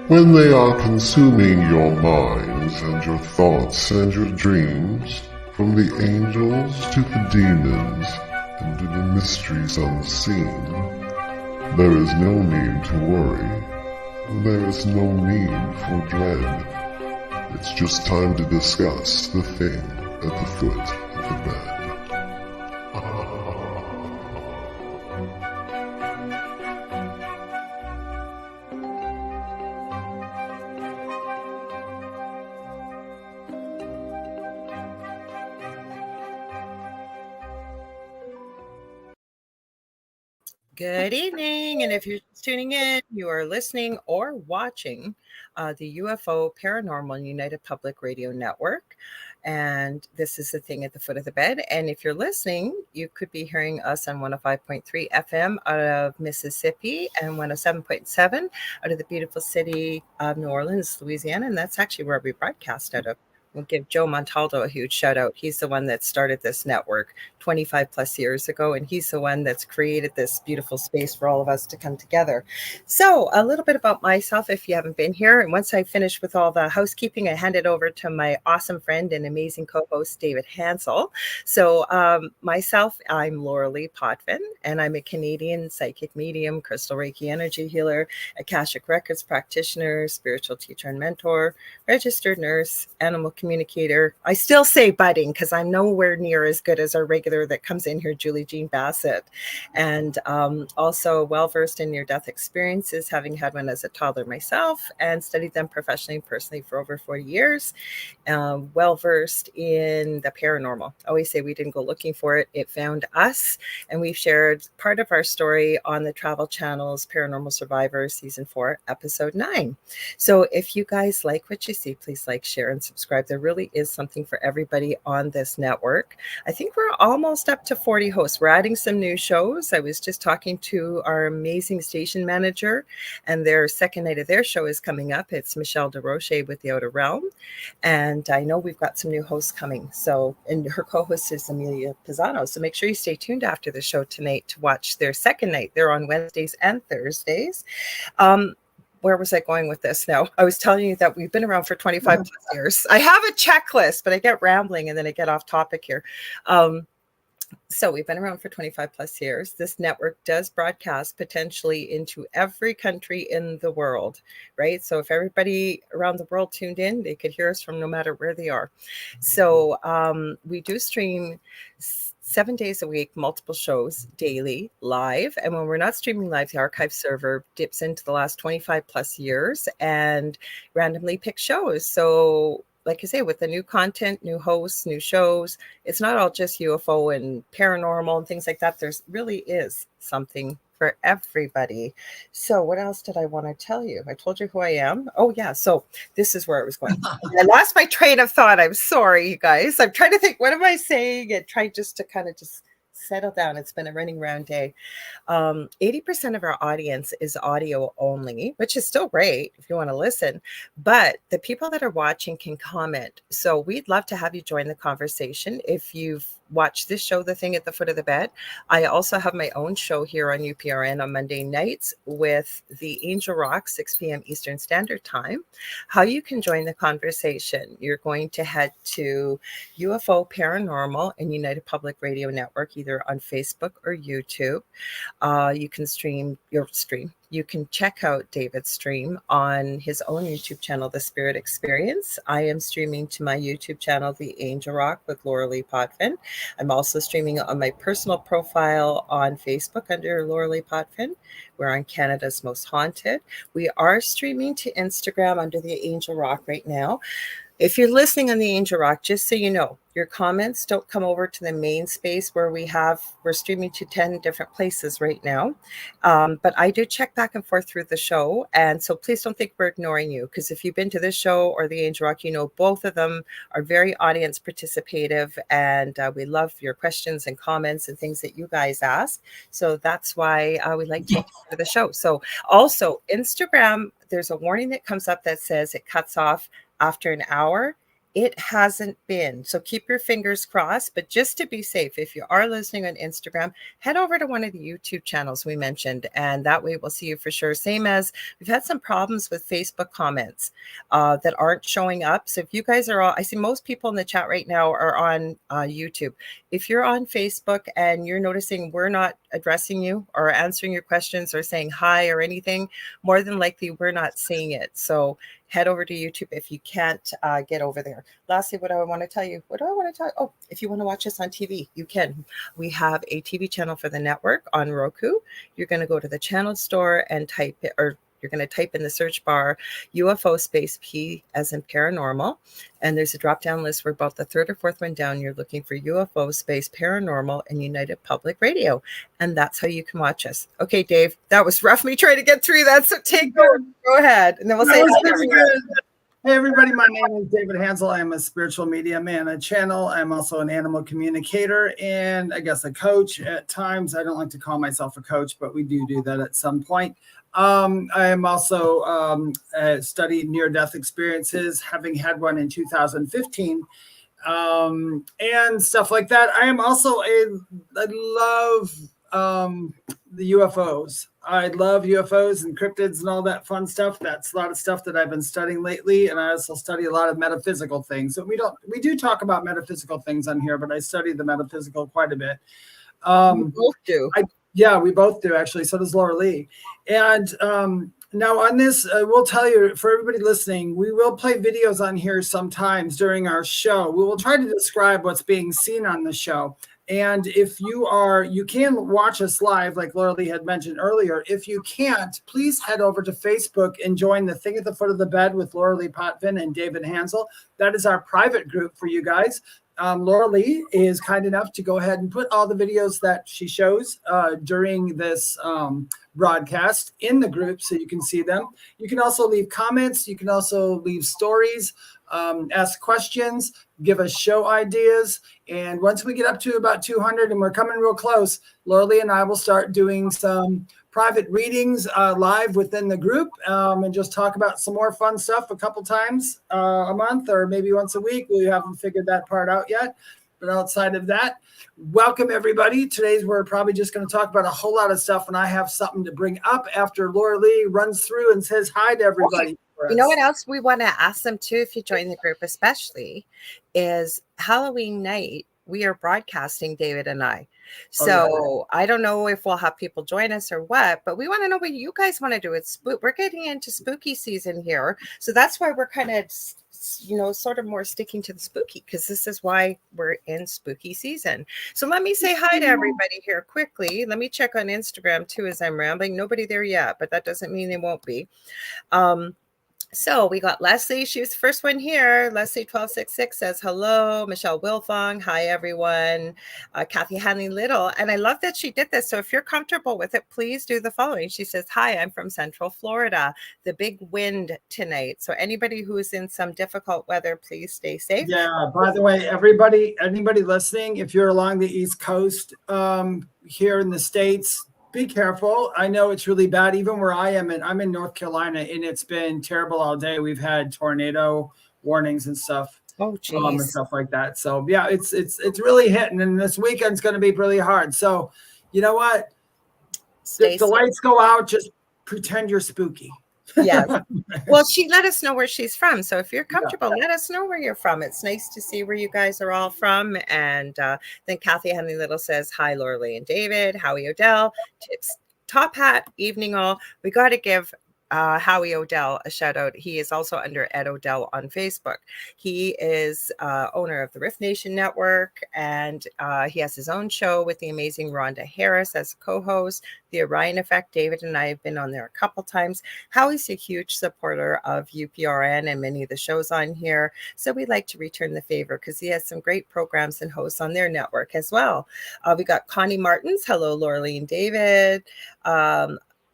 when they are consuming your minds and your thoughts and your dreams, from the angels to the demons and to the mysteries unseen, there is no need to worry. There is no need for dread. It's just time to discuss the thing at the foot of the bed. Good evening, and if you're tuning in, you are listening or watching the UFO Paranormal United Public Radio Network, and this is the thing at the foot of the bed. And if you're listening, you could be hearing us on 105.3 FM out of Mississippi and 107.7 out of the beautiful city of New Orleans, Louisiana, and that's actually where we broadcast out of. We'll give Joe Montaldo a huge shout out. He's the one that started this network 25 plus years ago, and he's the one that's created this beautiful space for all of us to come together. So a little bit about myself, if you haven't been here. And once I finish with all the housekeeping, I hand it over to my awesome friend and amazing co-host, David Hanzel. So myself, I'm Lorilei Potvin, and I'm a Canadian psychic medium, crystal Reiki energy healer, Akashic Records practitioner, spiritual teacher and mentor, registered nurse, animal communicator. I still say budding because I'm nowhere near as good as our regular that comes in here, Julie Jean Bassett. And also well-versed in near-death experiences, having had one as a toddler myself and studied them professionally and personally for over 40 years. Well-versed in the paranormal. I always say we didn't go looking for it. It found us. And we've shared part of our story on the Travel Channel's Paranormal Survivors Season 4, Episode 9. So if you guys like what you see, please like, share, and subscribe. There really is something for everybody on this network. I think we're almost up to 40 hosts. We're adding some new shows. I was just talking to our amazing station manager, and their second night of their show is coming up. It's Michelle DeRoche with The Outer Realm. And I know we've got some new hosts coming. So, and her co-host is Amelia Pisano. So make sure you stay tuned after the show tonight to watch their second night. They're on Wednesdays and Thursdays. Where was I going with this now? I was telling you that we've been around for 25 plus years. I have a checklist, but I get rambling and then I get off topic here. So we've been around for 25 plus years. This network does broadcast potentially into every country in the world, right? So if everybody around the world tuned in, they could hear us from no matter where they are. So we do stream 7 days a week, multiple shows daily, live. And when we're not streaming live, the archive server dips into the last 25 plus years and randomly picks shows. So like I say, with the new content, new hosts, new shows, it's not all just UFO and paranormal and things like that. There's really is something for everybody. So what else did I want to tell you? I told you who I am. Oh yeah. So this is where I was going. I lost my train of thought. I'm sorry, you guys. I'm trying to think, what am I saying? And try just to kind of just settle down. It's been a running round day. 80% of our audience is audio only, which is still great if you want to listen, but the people that are watching can comment. So we'd love to have you join the conversation. If you've watched this show, The Thing at the Foot of the Bed, I also have my own show here on UPRN on Monday nights with the Angel Rock, 6 p.m. Eastern Standard Time. How you can join the conversation, you're going to head to UFO Paranormal and United Public Radio Network, either on Facebook or YouTube. You can stream your stream. You can check out David's stream on his own YouTube channel, The Spirit Experience. I am streaming to my YouTube channel, The Angel Rock with Lorilei Potvin. I'm also streaming on my personal profile on Facebook under Lorilei Potvin. We're on Canada's Most Haunted. We are streaming to Instagram under The Angel Rock right now. If you're listening on the Angel Rock, just so you know, your comments don't come over to the main space where we're streaming to 10 different places right now. But I do check back and forth through the show. And so please don't think we're ignoring you, because if you've been to this show or the Angel Rock, you know, both of them are very audience participative, and we love your questions and comments and things that you guys ask. So that's why we like to do the show. So also Instagram, there's a warning that comes up that says it cuts off after an hour. It hasn't been. So keep your fingers crossed. But just to be safe, if you are listening on Instagram, head over to one of the YouTube channels we mentioned, and that way we'll see you for sure. Same as we've had some problems with Facebook comments that aren't showing up. So if you guys are all, I see most people in the chat right now are on YouTube. If you're on Facebook and you're noticing we're not addressing you or answering your questions or saying hi or anything, more than likely we're not seeing it. So head over to YouTube if you can't get over there. Lastly, what do I want to tell you? Oh, if you want to watch us on TV, you can. We have a TV channel for the network on Roku. You're going to go to the channel store and type it, or you're going to type in the search bar UFO space P as in paranormal. And there's a drop down list where about the third or fourth one down, you're looking for UFO space paranormal and United Public Radio. And that's how you can watch us. Okay, Dave, that was rough me trying to get through that. So go ahead. And then we'll say Hey everybody, my name is David Hanzel. I'm a spiritual medium and a channel. I'm also an animal communicator and I guess a coach at times. I don't like to call myself a coach, but we do that at some point. I am also studying near-death experiences, having had one in 2015, and stuff like that. I am also I love the UFOs. I love UFOs and cryptids and all that fun stuff. That's a lot of stuff that I've been studying lately. And I also study a lot of metaphysical things. So we do talk about metaphysical things on here, but I study the metaphysical quite a bit. We both do. Yeah, we both do, actually. So does Lorilei. And now on this, we'll tell you, for everybody listening, we will play videos on here sometimes during our show. We will try to describe what's being seen on the show. And if you can watch us live, like Lorilei had mentioned earlier. If you can't, please head over to Facebook and join the Thing at the Foot of the Bed with Lorilei Potvin and David Hanzel. That is our private group for you guys. Lorilei is kind enough to go ahead and put all the videos that she shows during this broadcast in the group so you can see them. You can also leave comments. You can also leave stories, ask questions, give us show ideas. And once we get up to about 200 and we're coming real close, Lorilei and I will start doing some private readings live within the group and just talk about some more fun stuff a couple times a month or maybe once a week. We haven't figured that part out yet. But outside of that, welcome everybody. We're probably just going to talk about a whole lot of stuff, and I have something to bring up after Lorilei runs through and says hi to everybody. Okay. You know what else we want to ask them too, if you join the group especially, is Halloween night. We are broadcasting, David and I. So I don't know if we'll have people join us or what, but we want to know what you guys want to do. We're getting into spooky season here. So that's why we're kind of, sort of more sticking to the spooky, because this is why we're in spooky season. So let me say hi to everybody here quickly. Let me check on Instagram too as I'm rambling. Nobody there yet, but that doesn't mean they won't be. So we got Leslie. She was the first one here. Leslie 1266 says hello. Michelle Wilfong. Hi, everyone. Kathy Hanley Little. And I love that she did this. So if you're comfortable with it, please do the following. She says, hi, I'm from Central Florida. The big wind tonight. So anybody who's in some difficult weather, please stay safe. Yeah. By the way, anybody listening, if you're along the East Coast here in the States, be careful. I know it's really bad. Even where I am, I'm in North Carolina, and it's been terrible all day. We've had tornado warnings and stuff. Oh, geez. And stuff like that. So yeah, it's really hitting, and this weekend's going to be really hard. So you know what? If the lights go out, just pretend you're spooky. Yes. Well, she let us know where she's from. So if you're comfortable, let us know where you're from. It's nice to see where you guys are all from. And then Kathy Henley Little says, hi, Lorilei and David, Howie Odell, tips, top hat, evening all. We got to give Howie Odell a shout out. He is also under Ed Odell on Facebook. He is owner of the Riff Nation Network, and he has his own show with the amazing Rhonda Harris as a co-host. The Orion Effect. David and I have been on there a couple times. Howie's a huge supporter of UPRN and many of the shows on here. So we'd like to return the favor because he has some great programs and hosts on their network as well. We got Connie Martins. Hello, Lorilei and David.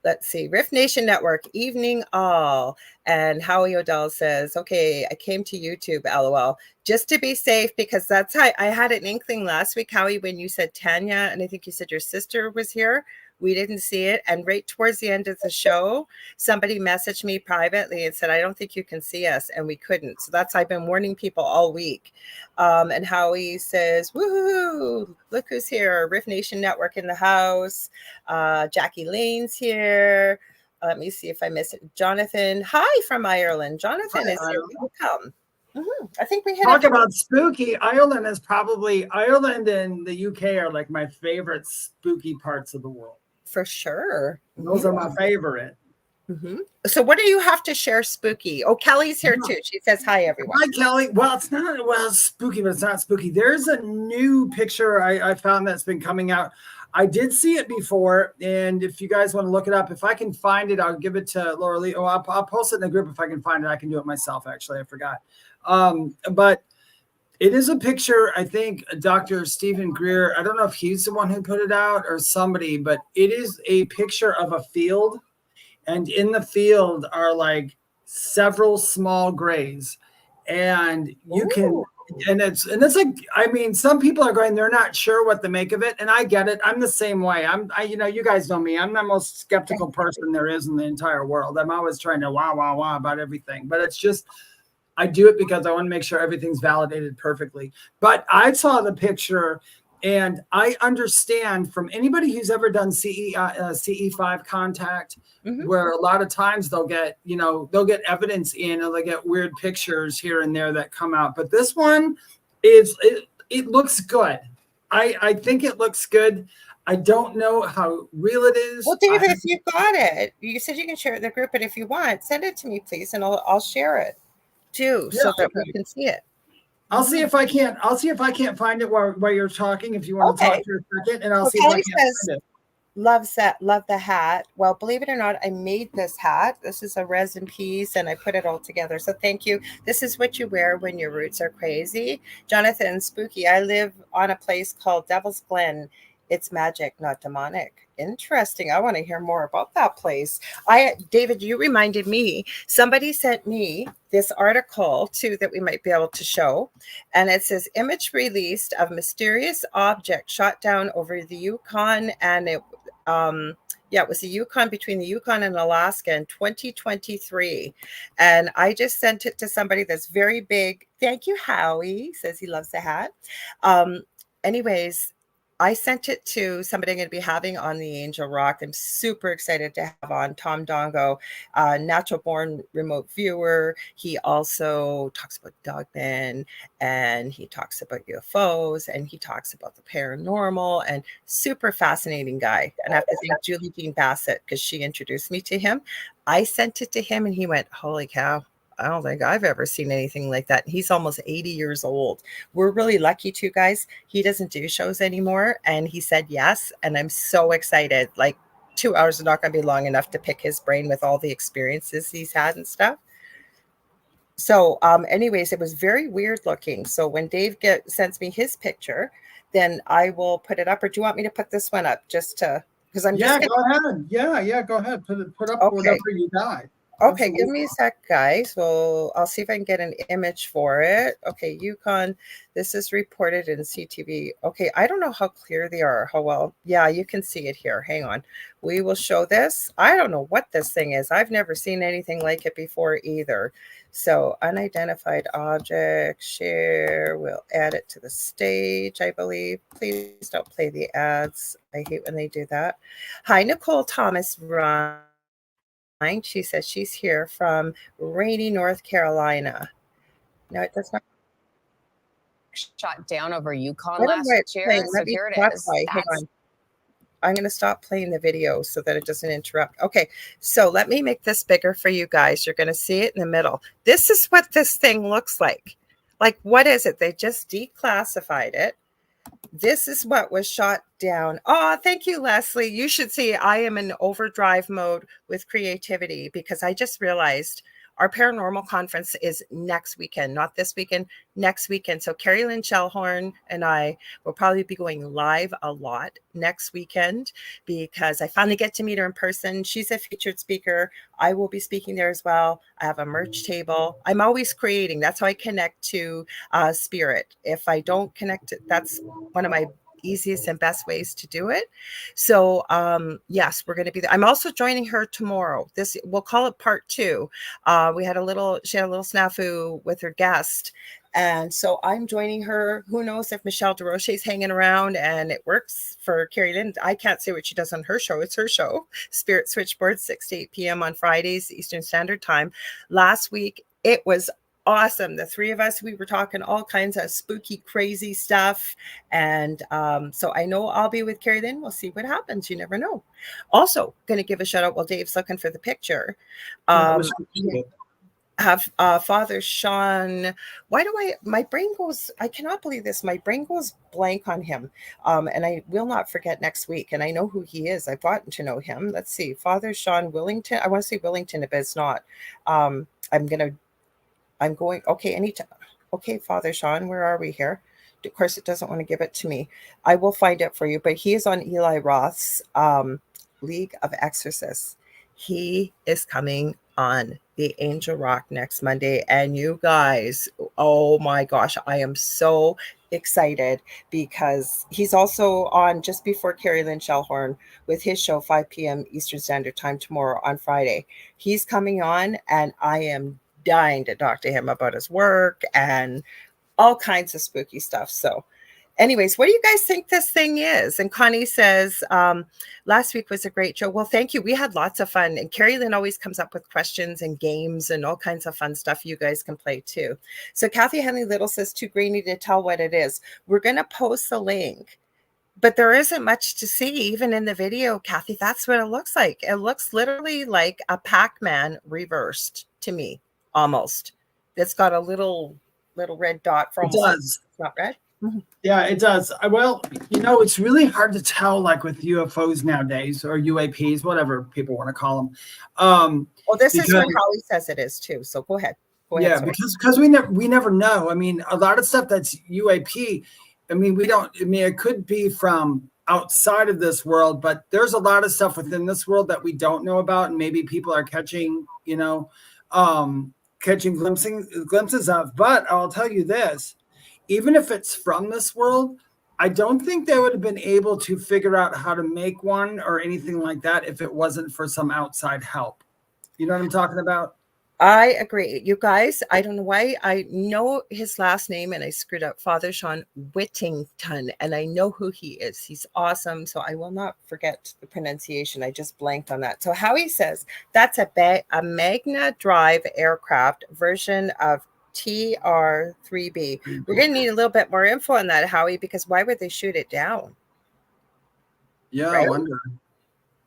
Let's see, Riff Nation Network, evening all. And Howie Odell says, okay, I came to YouTube, LOL, just to be safe, because that's how I had an inkling last week, Howie, when you said Tanya, and I think you said your sister was here. We didn't see it. And right towards the end of the show, somebody messaged me privately and said, I don't think you can see us. And we couldn't. So I've been warning people all week. And Howie says, woohoo, look who's here. Riff Nation Network in the house. Jackie Lane's here. Let me see if I miss it. Jonathan, hi from Ireland. Jonathan is here. Welcome. I think we talk about spooky. Ireland and the UK are like my favorite spooky parts of the world. For sure. Those are my favorite. So what do you have to share spooky? Oh, Kelly's here too. She says hi, everyone. Hi, Kelly. Well, it's not spooky, but it's not spooky. There's a new picture I found that's been coming out. I did see it before, and if you guys want to look it up, if I can find it, I'll give it to Lorilei. Oh, I'll post it in the group if I can find it. I can do it myself, actually. I forgot. But it is a picture, I think, Dr. Stephen Greer, I don't know if he's the one who put it out or somebody, but it is a picture of a field. And in the field are like several small graves. And you can, and it's like, I mean, some people are going, they're not sure what to make of it. And I get it. I'm the same way. You guys know me. I'm the most skeptical person there is in the entire world. I'm always trying to wah about everything. But it's just, I do it because I want to make sure everything's validated perfectly. But I saw the picture and I understand from anybody who's ever done CE5 contact, where a lot of times they'll get evidence in, or they get weird pictures here and there that come out. But this one it looks good. I think it looks good. I don't know how real it is. Well, David, if you got it, you said you can share it in the group, but if you want, send it to me, please, and I'll share it too, so that we can see it. I'll see if I can't. I'll see if I can't find it while you're talking. If you want to talk for a second, and I'll see if I can find it. Love the hat. Well, believe it or not, I made this hat. This is a resin piece, and I put it all together. So thank you. This is what you wear when your roots are crazy. Jonathan, spooky. I live on a place called Devil's Glen. It's magic, not demonic. Interesting. I want to hear more about that place. David, you reminded me, somebody sent me this article too that we might be able to show. And it says image released of mysterious object shot down over the Yukon. And it was the Yukon, between the Yukon and Alaska in 2023. And I just sent it to somebody that's very big. Thank you, Howie. Says he loves the hat. Anyways, I sent it to somebody I'm going to be having on the Angel Rock. I'm super excited to have on Tom Dongo, natural born remote viewer. He also talks about dogmen, and he talks about UFOs, and he talks about the paranormal, and super fascinating guy. And I have to thank Julie Jean Bassett because she introduced me to him. I sent it to him and he went, holy cow. I don't think I've ever seen anything like that. He's almost 80 years old. We're really lucky too, guys. He doesn't do shows anymore. And he said yes. And I'm so excited. Like 2 hours are not going to be long enough to pick his brain with all the experiences he's had and stuff. So anyways, it was very weird looking. So when Dave sends me his picture, then I will put it up. Or do you want me to put this one up just to, because I'm just go ahead. Yeah, go ahead. Put up whatever you got. Okay, give me a sec, guys. Well, I'll see if I can get an image for it. Okay, Yukon. This is reported in CTV. Okay, I don't know how clear they are. How well. Yeah, you can see it here. Hang on. We will show this. I don't know what this thing is. I've never seen anything like it before either. So, unidentified object, share. We'll add it to the stage, I believe. Please don't play the ads. I hate when they do that. Hi, Nicole Thomas Ryan. She says she's here from rainy North Carolina. No, it does not. Shot down over Yukon last year. So here it is. Hang on. I'm going to stop playing the video so that it doesn't interrupt. Okay, so let me make this bigger for you guys. You're going to see it in the middle. This is what this thing looks like. Like, what is it? They just declassified it. This is what was shot down. Oh, thank you, Leslie. You should see I am in overdrive mode with creativity because I just realized our paranormal conference is next weekend, not this weekend, next weekend. So Carrie Lynn Shellhorn and I will probably be going live a lot next weekend because I finally get to meet her in person. She's a featured speaker. I will be speaking there as well. I have a merch table. I'm always creating. That's how I connect to spirit. If I don't connect, that's one of my easiest and best ways to do it. So yes, we're going to be there. I'm also joining her tomorrow. We'll call it part 2. She had a little snafu with her guest. And so I'm joining her. Who knows if Michelle DeRoche's hanging around and it works for Carrie Lynn. I can't say what she does on her show. It's her show, Spirit Switchboard, 6 to 8 p.m. on Fridays, Eastern Standard Time. Last week, it was awesome. The 3 of us, we were talking all kinds of spooky, crazy stuff. And so I know I'll be with Carrie Lynn. We'll see what happens. You never know. Also, going to give a shout out while Dave's looking for the picture. Have Father Sean. My brain goes, I cannot believe this. My brain goes blank on him. And I will not forget next week. And I know who he is. I've gotten to know him. Let's see. Father Sean Willington. I want to say Willington, but it's not. I'm going, okay, anytime. Okay, Father Sean, where are we here? Of course, it doesn't want to give it to me. I will find it for you. But he is on Eli Roth's League of Exorcists. He is coming on the Angel Rock next Monday. And you guys, oh my gosh, I am so excited because he's also on just before Carrie Lynn Shellhorn with his show 5 p.m. Eastern Standard Time tomorrow on Friday. He's coming on and I am dying to talk to him about his work and all kinds of spooky stuff. So anyways, what do you guys think this thing is? And Connie says, last week was a great show. Well, thank you. We had lots of fun. And Carrie Lynn always comes up with questions and games and all kinds of fun stuff you guys can play too. So Kathy Henley Little says, too grainy to tell what it is. We're going to post the link. But there isn't much to see, even in the video, Kathy. That's what it looks like. It looks literally like a Pac-Man reversed to me, almost. It's got a little red dot for almost. It does. It's not red. Mm-hmm. Yeah, it does. Well, it's really hard to tell, like with UFOs nowadays, or UAPs, whatever people want to call them. Well, this is what Holly says it is too. So go ahead. Yeah, sorry. because we never know. I mean, a lot of stuff that's UAP. I mean, it could be from outside of this world, but there's a lot of stuff within this world that we don't know about, and maybe people are catching glimpses of. But I'll tell you this. Even if it's from this world, I don't think they would have been able to figure out how to make one or anything like that if it wasn't for some outside help. You know what I'm talking about? I agree. You guys, I don't know why. I know his last name and I screwed up. Father Sean Whittington. And I know who he is. He's awesome. So I will not forget the pronunciation. I just blanked on that. So Howie says that's a Magna Drive aircraft version of TR-3B. We're going to need a little bit more info on that, Howie, because why would they shoot it down? Yeah, right? I wonder.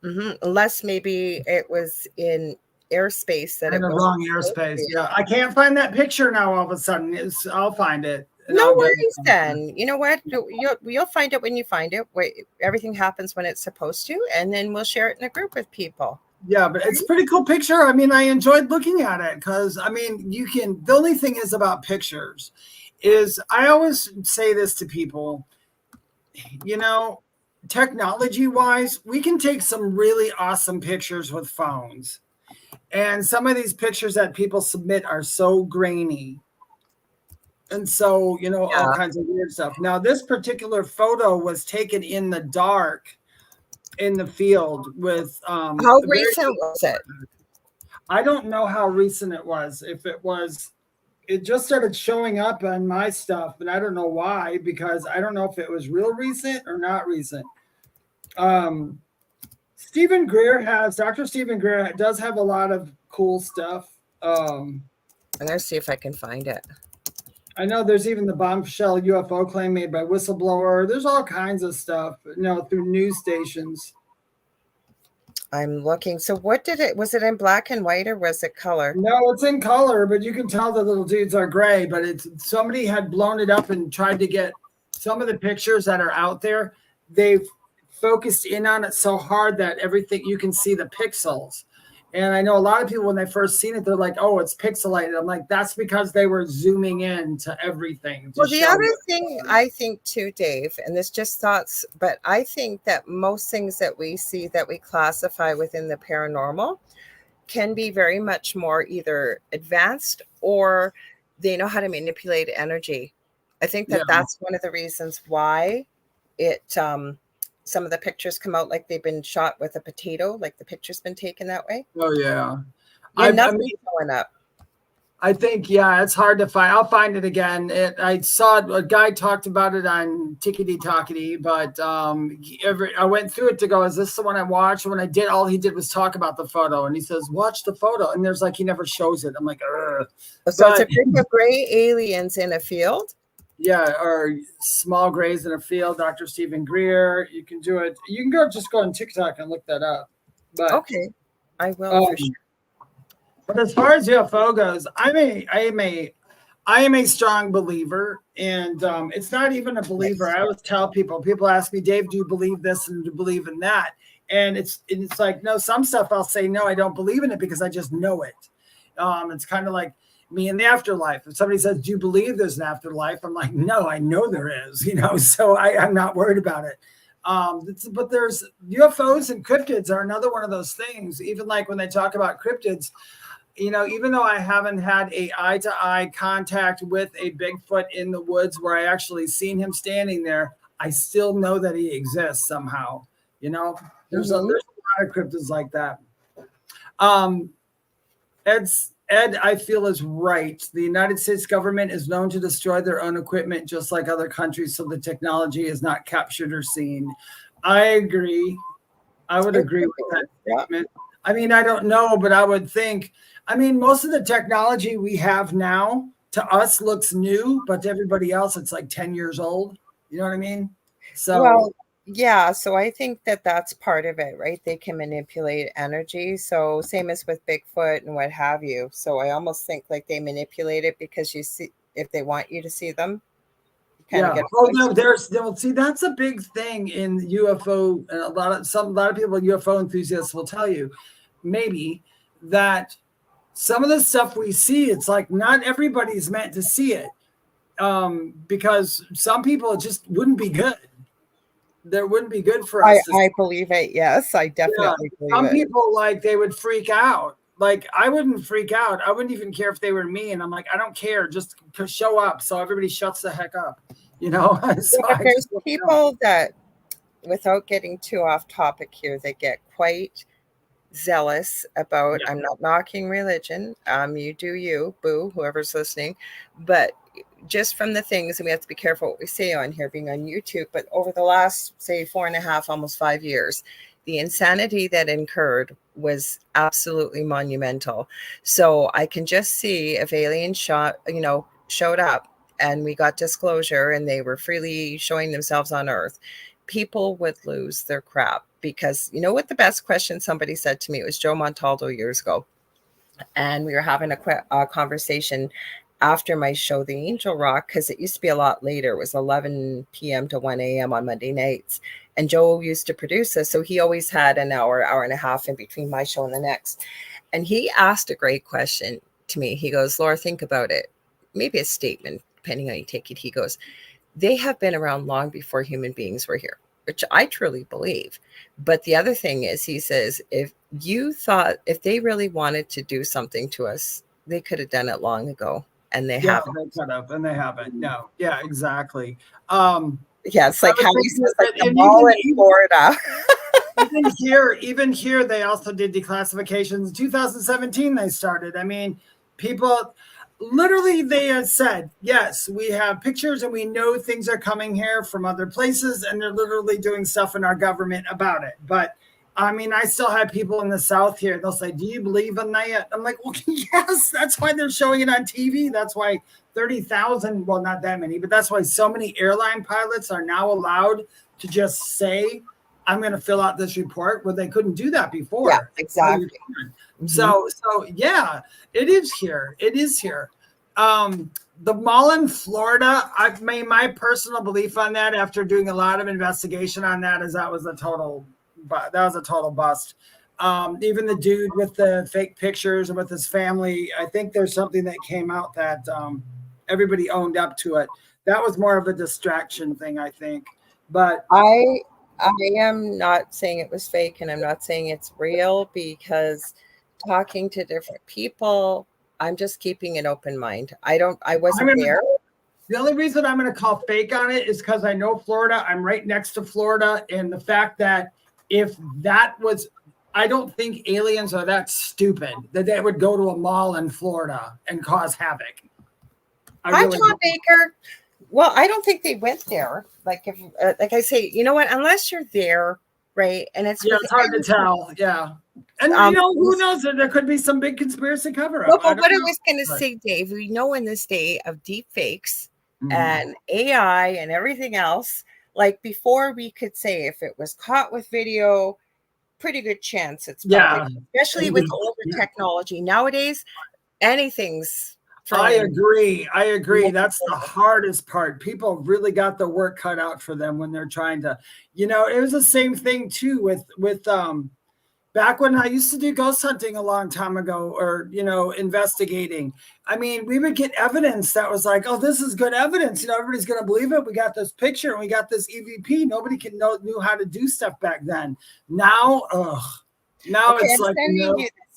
Mm-hmm. Unless maybe it was in airspace that in the wrong airspace. Yeah, I can't find that picture now. All of a sudden, I'll find it. No worries, then. You know what? You'll find it when you find it. Everything happens when it's supposed to, and then we'll share it in a group with people. Yeah, but it's a pretty cool picture. I mean, I enjoyed looking at it because, I mean, the only thing is about pictures is I always say this to people, technology-wise, we can take some really awesome pictures with phones. And some of these pictures that people submit are so grainy. And so, all kinds of weird stuff. Now, this particular photo was taken in the dark in the field with how recent was it? I don't know how recent it was. It just started showing up on my stuff, and I don't know why, because I don't know if it was real recent or not recent. Dr. Stephen Greer does have a lot of cool stuff. I'm gonna see if I can find it. I know there's even the bombshell UFO claim made by whistleblower. There's all kinds of stuff, through news stations. I'm looking. So was it in black and white or was it color? No, it's in color, but you can tell the little dudes are gray, but somebody had blown it up and tried to get some of the pictures that are out there. They've focused in on it so hard that everything, you can see the pixels. And I know a lot of people, when they first seen it, they're like, oh, it's pixelated. I'm like, that's because they were zooming in to everything. Well, the other thing I think too, Dave, and this just thoughts, but I think that most things that we see that we classify within the paranormal can be very much more either advanced or they know how to manipulate energy. I think that that's one of the reasons why some of the pictures come out like they've been shot with a potato, like the picture's been taken that way. Oh yeah. Nothing's going up. I think, yeah, it's hard to find. I'll find it again. I saw a guy talked about it on Tickety Talkety, but I went through it to go, is this the one I watched? When I did, all he did was talk about the photo, and he says, watch the photo. And there's like, he never shows it. I'm like, ugh. So it's a group of gray aliens in a field? Yeah, or small grays in a field, Dr. Stephen Greer. You can do it. You can just go on TikTok and look that up. But okay, I will for sure. But as far as UFO goes, I am a strong believer, and it's not even a believer. I always tell people ask me, Dave, do you believe this and do you believe in that? And it's like, no, some stuff I'll say, no, I don't believe in it because I just know it. It's kind of like me in the afterlife. If somebody says, do you believe there's an afterlife? I'm like, no, I know there is, so I'm not worried about it. But there's UFOs and cryptids are another one of those things. Even like when they talk about cryptids, even though I haven't had a eye-to-eye contact with a Bigfoot in the woods where I actually seen him standing there, I still know that he exists somehow. There's a lot of cryptids like that. Ed, I feel, is right. The United States government is known to destroy their own equipment just like other countries, so the technology is not captured or seen. I agree. I would agree with that statement. I mean, I don't know, but I would think, most of the technology we have now to us looks new, but to everybody else, it's like 10 years old. You know what I mean? So, yeah. So I think that that's part of it, right? They can manipulate energy. So same as with Bigfoot and what have you. So I almost think like they manipulate it because you see, if they want you to see them. Yeah. Oh no, see, that's a big thing in UFO, and a lot of people, UFO enthusiasts, will tell you maybe that some of the stuff we see, it's like not everybody's meant to see it, because some people it just wouldn't be good. There wouldn't be good for us. I believe it. Yes, I definitely believe it. Some people, like, they would freak out. Like, I wouldn't freak out. I wouldn't even care if they were me. And I'm like, I don't care. Just show up. So everybody shuts the heck up. So there's people that, without getting too off topic here, they get quite zealous about, I'm not knocking religion. You do you, boo, whoever's listening. But just from the things, and we have to be careful what we say on here, being on YouTube, but over the last, say, 4.5, almost 5 years, the insanity that incurred was absolutely monumental. So I can just see if aliens showed up and we got disclosure and they were freely showing themselves on Earth, people would lose their crap. Because what the best question somebody said to me, it was Joe Montaldo years ago. And we were having a conversation after my show, The Angel Rock, because it used to be a lot later. It was 11 p.m. to 1 a.m. on Monday nights. And Joe used to produce this. So he always had an hour and a half in between my show and the next. And he asked a great question to me. He goes, Laura, think about it. Maybe a statement, depending on how you take it. He goes, they have been around long before human beings were here, which I truly believe. But the other thing is, he says, if they really wanted to do something to us, they could have done it long ago. And they haven't. They could have, and they haven't. No. Yeah, exactly. It's like how he says, like the mall in Florida. even here, they also did declassifications. In 2017, they started. People, literally, they had said, yes, we have pictures and we know things are coming here from other places, and they're literally doing stuff in our government about it. But I still have people in the South here. They'll say, do you believe in that? I'm like, well, yes, that's why they're showing it on TV. That's why 30,000, well, not that many, but that's why so many airline pilots are now allowed to just say, I'm going to fill out this report, where they couldn't do that before. Yeah, exactly. So yeah, it is here. It is here. The mall in Florida, I've made my personal belief on that after doing a lot of investigation on that, is that was a total bust. Even the dude with the fake pictures and with his family, I think there's something that came out that everybody owned up to it. That was more of a distraction thing, I think. But I am not saying it was fake, and I'm not saying it's real, because talking to different people, I'm just keeping an open mind. I wasn't there. The only reason I'm going to call fake on it is because I know Florida. I'm right next to Florida. And the fact that if that was, I don't think aliens are that stupid that they would go to a mall in Florida and cause havoc. Hi, Tom Baker. Well, I don't think they went there. Like if, like I say, you know what? Unless you're there, right? And it's hard to tell. Yeah. And who knows? There could be some big conspiracy cover-up. No, but what I was going to say, Dave, we know in this day of deep fakes and AI and everything else, like before we could say if it was caught with video, pretty good chance it's probably, especially with older technology. Nowadays, anything's I agree. That's the hardest part. People really got the work cut out for them when they're trying to, it was the same thing too with back when I used to do ghost hunting a long time ago, or, investigating. I mean, we would get evidence that was like, oh, this is good evidence. Everybody's going to believe it. We got this picture and we got this EVP. Nobody knew how to do stuff back then. Now, it's like,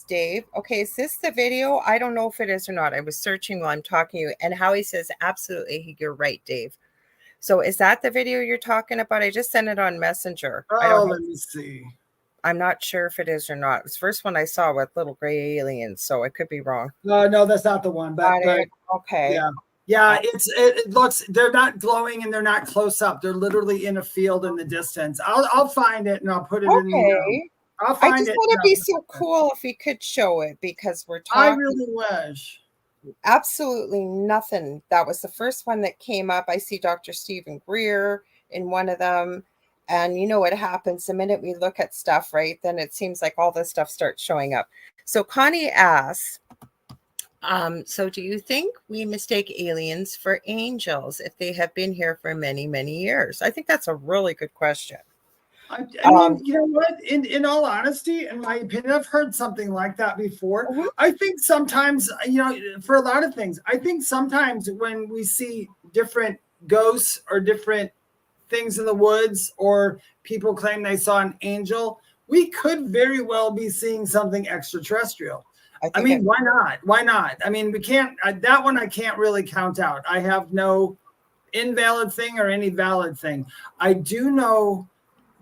Dave. Okay, is this the video? I don't know if it is or not. I was searching while I'm talking to you, and Howie says, absolutely, you're right, Dave. So is that the video you're talking about? I just sent it on Messenger. Let me see. I'm not sure if it is or not. It's the first one I saw with little gray aliens, so I could be wrong. No, that's not the one. But okay. Yeah, it looks, they're not glowing and they're not close up. They're literally in a field in the distance. I'll find it and I'll put it in the I'll find I just want to be so cool if we could show it, because we're talking. I really wish. Absolutely nothing. That was the first one that came up. I see Dr. Stephen Greer in one of them. And you know what happens the minute we look at stuff, right? Then it seems like all this stuff starts showing up. So Connie asks, so do you think we mistake aliens for angels if they have been here for many, many years? I think that's a really good question. I mean, you know what? In all honesty, in my opinion, I've heard something like that before. I think sometimes, for a lot of things, I think sometimes when we see different ghosts or different things in the woods, or people claim they saw an angel, we could very well be seeing something extraterrestrial. I mean, why not? Why not? I mean, we can't, that one I can't really count out. I have no invalid thing or any valid thing. I do know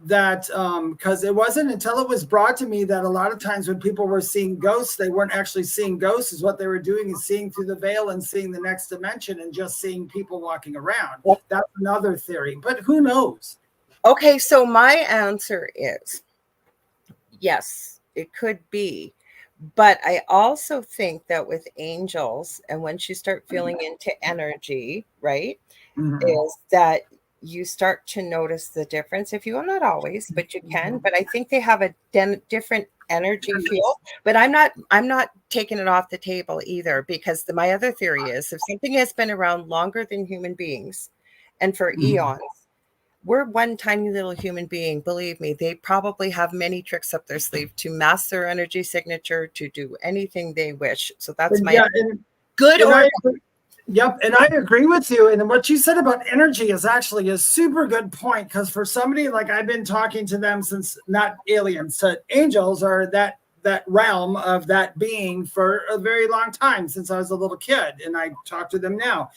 that because it wasn't until it was brought to me that a lot of times when people were seeing ghosts, they weren't actually seeing ghosts. Is what they were doing is seeing through the veil and seeing the next dimension and just seeing people walking around. That's another theory, but who knows? Okay, so my answer is yes, it could be. But I also think that with angels, and once you start feeling into energy, right, is that you start to notice the difference. If you will, not always, but you can. But I think they have a different energy field. But I'm not taking it off the table either, because my other theory is if something has been around longer than human beings, and for eons, we're one tiny little human being. Believe me, they probably have many tricks up their sleeve to mask their energy signature, to do anything they wish. So that's my good. Yep. And I agree with you. And what you said about energy is actually a super good point. Because for somebody like I've been talking to them since, not aliens, angels, or that realm of that being for a very long time, since I was a little kid, and I talk to them now.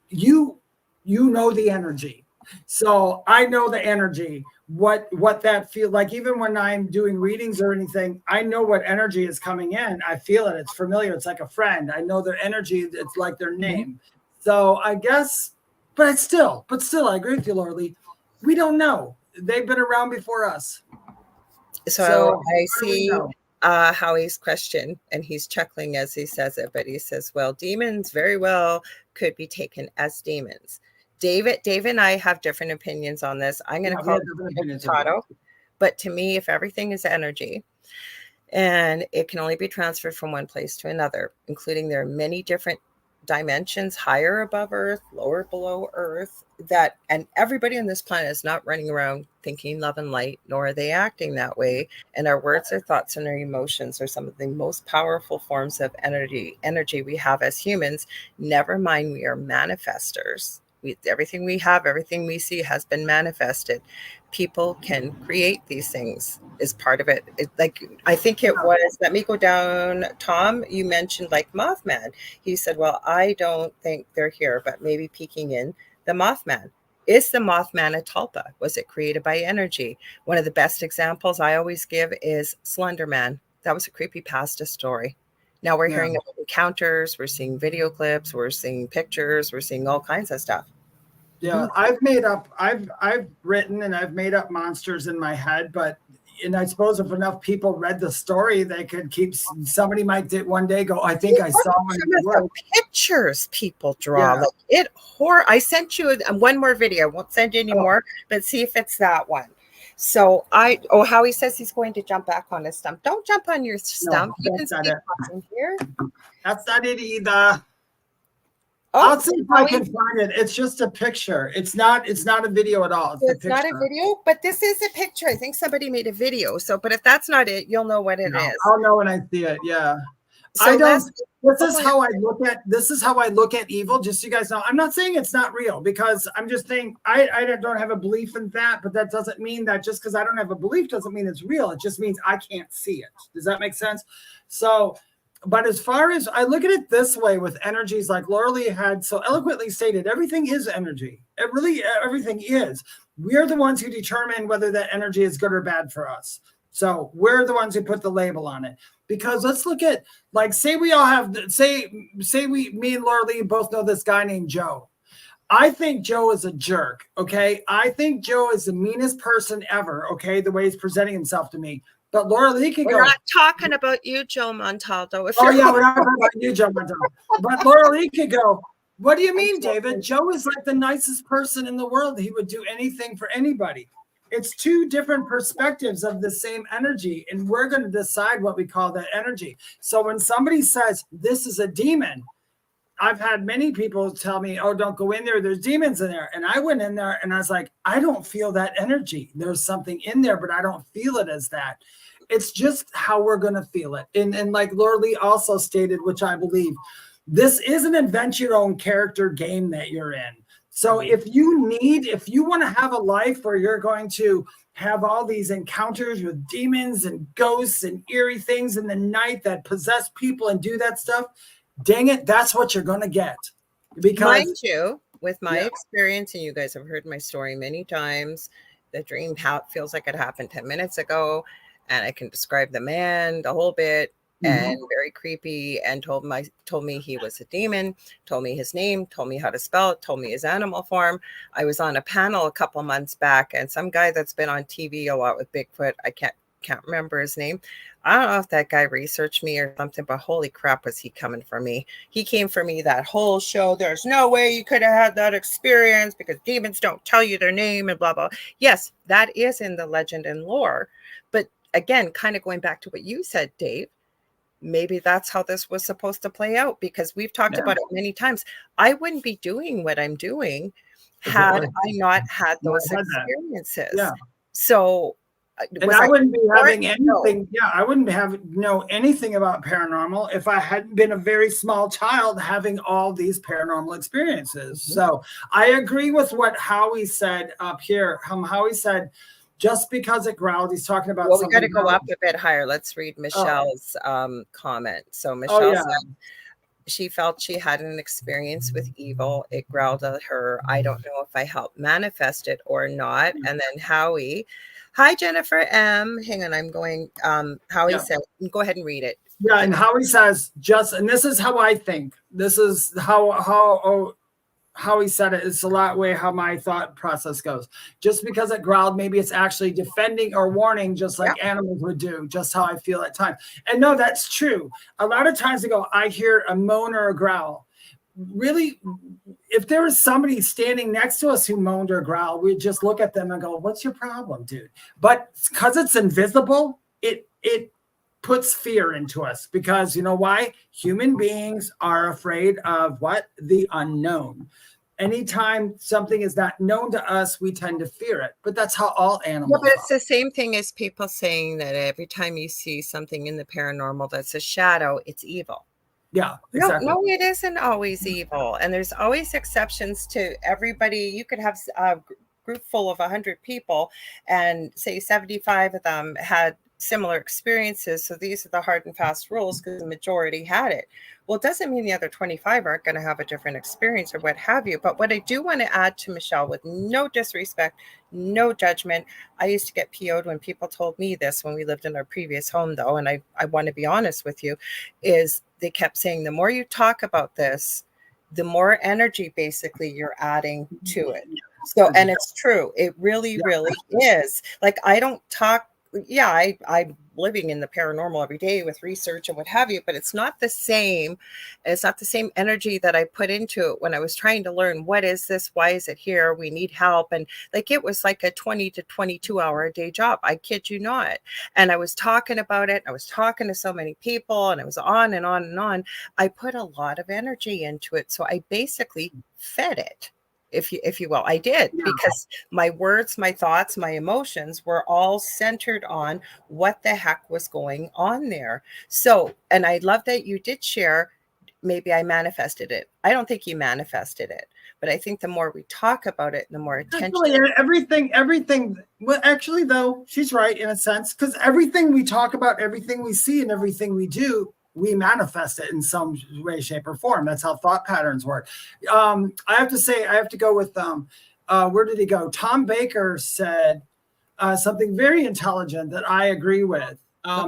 You know the energy. So I know the energy, what that feels like. Even when I'm doing readings or anything, I know what energy is coming in. I feel it. It's familiar. It's like a friend. I know their energy. It's like their name. So I guess, but still, I agree with you, Lorilei. We don't know. They've been around before us. So I see Howie's question, and he's chuckling as he says it, but he says, well, demons very well could be taken as demons. David and I have different opinions on this. I'm going to call it potato, but to me, if everything is energy and it can only be transferred from one place to another, including there are many different dimensions, higher above Earth, lower below Earth, and everybody on this planet is not running around thinking love and light, nor are they acting that way. And our words, our thoughts, and our emotions are some of the most powerful forms of energy we have as humans. Never mind, we are manifestors. Everything we have, everything we see has been manifested. People can create these things is part of it. Like, I think it was, let me go down. Tom, you mentioned like Mothman. He said, well, I don't think they're here, but maybe peeking in the Mothman. Is the Mothman a tulpa? Was it created by energy? One of the best examples I always give is Slender Man. That was a creepypasta story. Now we're hearing about encounters, we're seeing video clips, we're seeing pictures, we're seeing all kinds of stuff. Yeah, I've written and I've made up monsters in my head, and I suppose if enough people read the story, they could somebody might one day go, I think I saw one. Some of the pictures people draw, I sent you one more video. I won't send you any more, but see if it's that one. So Howie says he's going to jump back on his stump. Don't jump on your stump. No, You can stay talking here. That's not it either. I'll see if I can find it. It's just a picture. It's not a video at all. It's not a video, but this is a picture. I think somebody made a video. So, but if that's not it, you'll know what it is. I'll know when I see it. Yeah. So this is how I look at evil. Just so you guys know, I'm not saying it's not real, because I'm just saying I don't have a belief in that, but that doesn't mean that just because I don't have a belief doesn't mean it's real. It just means I can't see it. Does that make sense? So, but as far as I look at it this way with energies, like Lorilei had so eloquently stated, everything is energy. It really, everything is. We're the ones who determine whether that energy is good or bad for us. So we're the ones who put the label on it. Because let's look at, like, say we all have, me and Lorilei both know this guy named Joe. I think Joe is a jerk, okay? I think Joe is the meanest person ever, okay? The way he's presenting himself to me. But Lorilei can go. We're not talking about you, Joe Montaldo. We're not talking about you, Joe Montaldo. But Lorilei could go, what do you mean, David? Joe is like the nicest person in the world. He would do anything for anybody. It's two different perspectives of the same energy, and we're going to decide what we call that energy. So when somebody says this is a demon, I've had many people tell me, oh, don't go in there. There's demons in there. And I went in there and I was like, I don't feel that energy. There's something in there, but I don't feel it as that. It's just how we're going to feel it. And like Lorilei also stated, which I believe, this is an invent your own character game that you're in. So if you want to have a life where you're going to have all these encounters with demons and ghosts and eerie things in the night that possess people and do that stuff, dang it, that's what you're going to get. Because, mind you, with my experience, and you guys have heard my story many times, the dream feels like it happened 10 minutes ago, and I can describe the man, the whole bit, and very creepy, and told me he was a demon, told me his name, told me how to spell it, told me his animal form. I was on a panel a couple months back, and some guy that's been on TV a lot with Bigfoot, I can't remember his name. I don't know if that guy researched me or something, but holy crap, was he coming for me. He came for me that whole show. There's no way you could have had that experience because demons don't tell you their name and blah, blah. Yes, that is in the legend and lore. But again, kind of going back to what you said, Dave, maybe that's how this was supposed to play out, because we've talked about it many times. I wouldn't be doing what I'm doing had I not had those experiences. Yeah. So, and I wouldn't be having anything. Yeah, I wouldn't know anything about paranormal if I hadn't been a very small child having all these paranormal experiences. So I agree with what Howie said up here. Howie said, just because it growled, he's talking about. Well, we got to go up a bit higher. Let's read Michelle's comment. So Michelle said she felt she had an experience with evil. It growled at her. I don't know if I helped manifest it or not. And then Howie, hi Jennifer M. Hang on, I'm going. Howie said, go ahead and read it. Yeah, and Howie says, and this is how I think. This is how he said it. It's a lot way how my thought process goes. Just because it growled, maybe it's actually defending or warning, just like animals would do, just how I feel at times. And no, that's true. A lot of times ago, I hear a moan or a growl. Really, if there was somebody standing next to us who moaned or growled, we'd just look at them and go, what's your problem, dude? But because it's invisible, it puts fear into us, because you know why? Human beings are afraid of what? The unknown. Anytime something is not known to us, we tend to fear it. But that's how all animals but it's the same thing as people saying that every time you see something in the paranormal that's a shadow, it's evil. Yeah, exactly. No, it isn't always evil. And there's always exceptions to everybody. You could have a group full of 100 people and say 75 of them had similar experiences. So these are the hard and fast rules because the majority had it. Well, it doesn't mean the other 25 aren't going to have a different experience or what have you. But what I do want to add to Michelle, with no disrespect, no judgment, I used to get PO'd when people told me this when we lived in our previous home, though. And I want to be honest with you, is they kept saying, the more you talk about this, the more energy basically you're adding to it. So, and it's true. It really, really is. Like, I don't talk. Yeah, I'm living in the paranormal every day with research and what have you, but it's not the same. It's not the same energy that I put into it when I was trying to learn, what is this? Why is it here? We need help. And like, it was like a 20 to 22 hour a day job. I kid you not. And I was talking about it. I was talking to so many people, and it was on and on and on. I put a lot of energy into it. So I basically fed it, if you will. I did, because my words, my thoughts, my emotions were all centered on what the heck was going on there. So, and I love that you did share, maybe I manifested it. I don't think you manifested it, but I think the more we talk about it, the more attention. Everything. Well, actually, though, she's right in a sense, because everything we talk about, everything we see, and everything we do, we manifest it in some way, shape, or form. That's how thought patterns work. I have to say, I have to go with, where did he go? Tom Baker said something very intelligent that I agree with.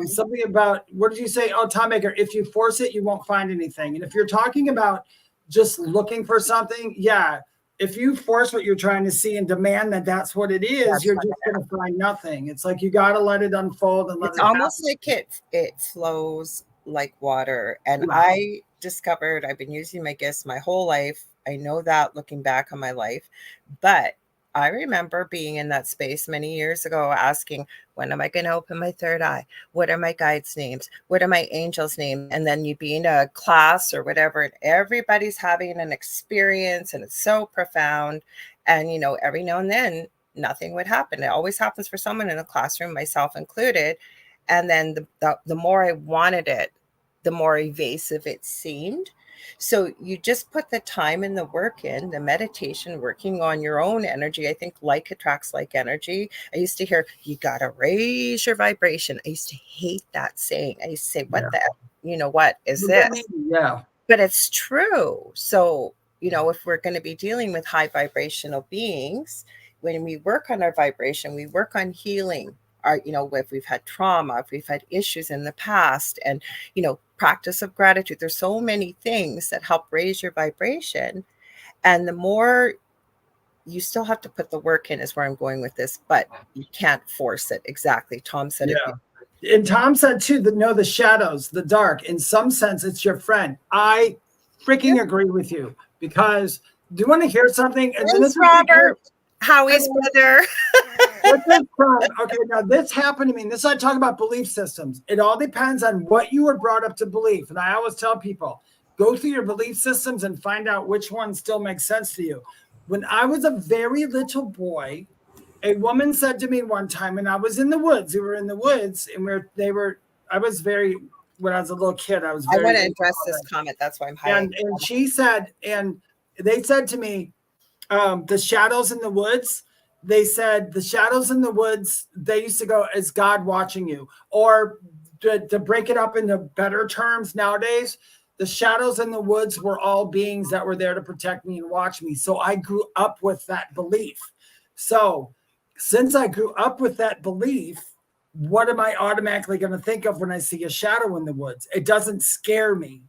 Something about, what did you say? Oh, Tom Baker, if you force it, you won't find anything. And if you're talking about just looking for something, yeah, if you force what you're trying to see and demand that that's what it is, you're just going to find nothing. It's like, you got to let it unfold and let it's it almost happen. like it flows like water. And I discovered, I've been using my gifts my whole life. I know that, looking back on my life, but I remember being in that space many years ago asking, when am I going to open my third eye? What are my guides' names? What are my angels' names? And then you'd be in a class or whatever, and everybody's having an experience, and it's so profound. And, you know, every now and then nothing would happen. It always happens for someone in a classroom, myself included. And then the more I wanted it, the more evasive it seemed. So you just put the time and the work in, the meditation, working on your own energy. I think like attracts like energy. I used to hear, you got to raise your vibration. I used to hate that saying. I used to say, what the, you know, what is this? Yeah. But it's true. So, you know, if we're going to be dealing with high vibrational beings, when we work on our vibration, we work on healing. Our, you know, if we've had trauma, if we've had issues in the past, and, you know, practice of gratitude. There's so many things that help raise your vibration. And the more, you still have to put the work in, is where I'm going with this, but you can't force it. Exactly. Tom said it. And Tom said too, the shadows, the dark, in some sense, it's your friend. I freaking agree with you, because do you want to hear something? And Thanks, Robert. Howie's brother. Okay, now this happened to me. And this, I talk about belief systems. It all depends on what you were brought up to believe. And I always tell people, go through your belief systems and find out which one still makes sense to you. When I was a very little boy, a woman said to me one time, and I was in the woods. We were in the woods, and I was very, when I was a little kid, I was very. I want to address this comment. That's why I'm highlighting. And she said, and they said to me, the shadows in the woods, they said the shadows in the woods, they used to go, is God watching you? Or to break it up into better terms nowadays, the shadows in the woods were all beings that were there to protect me and watch me. So I grew up with that belief. So since I grew up with that belief, what am I automatically going to think of when I see a shadow in the woods? It doesn't scare me.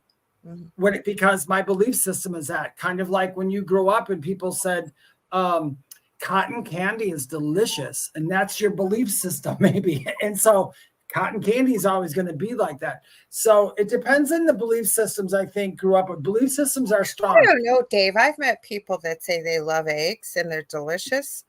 Because my belief system is that. Kind of like when you grow up and people said, cotton candy is delicious, and that's your belief system, maybe. And so cotton candy is always going to be like that. So it depends on the belief systems, I think, grew up with. Belief systems are strong. I don't know, Dave. I've met people that say they love eggs and they're delicious.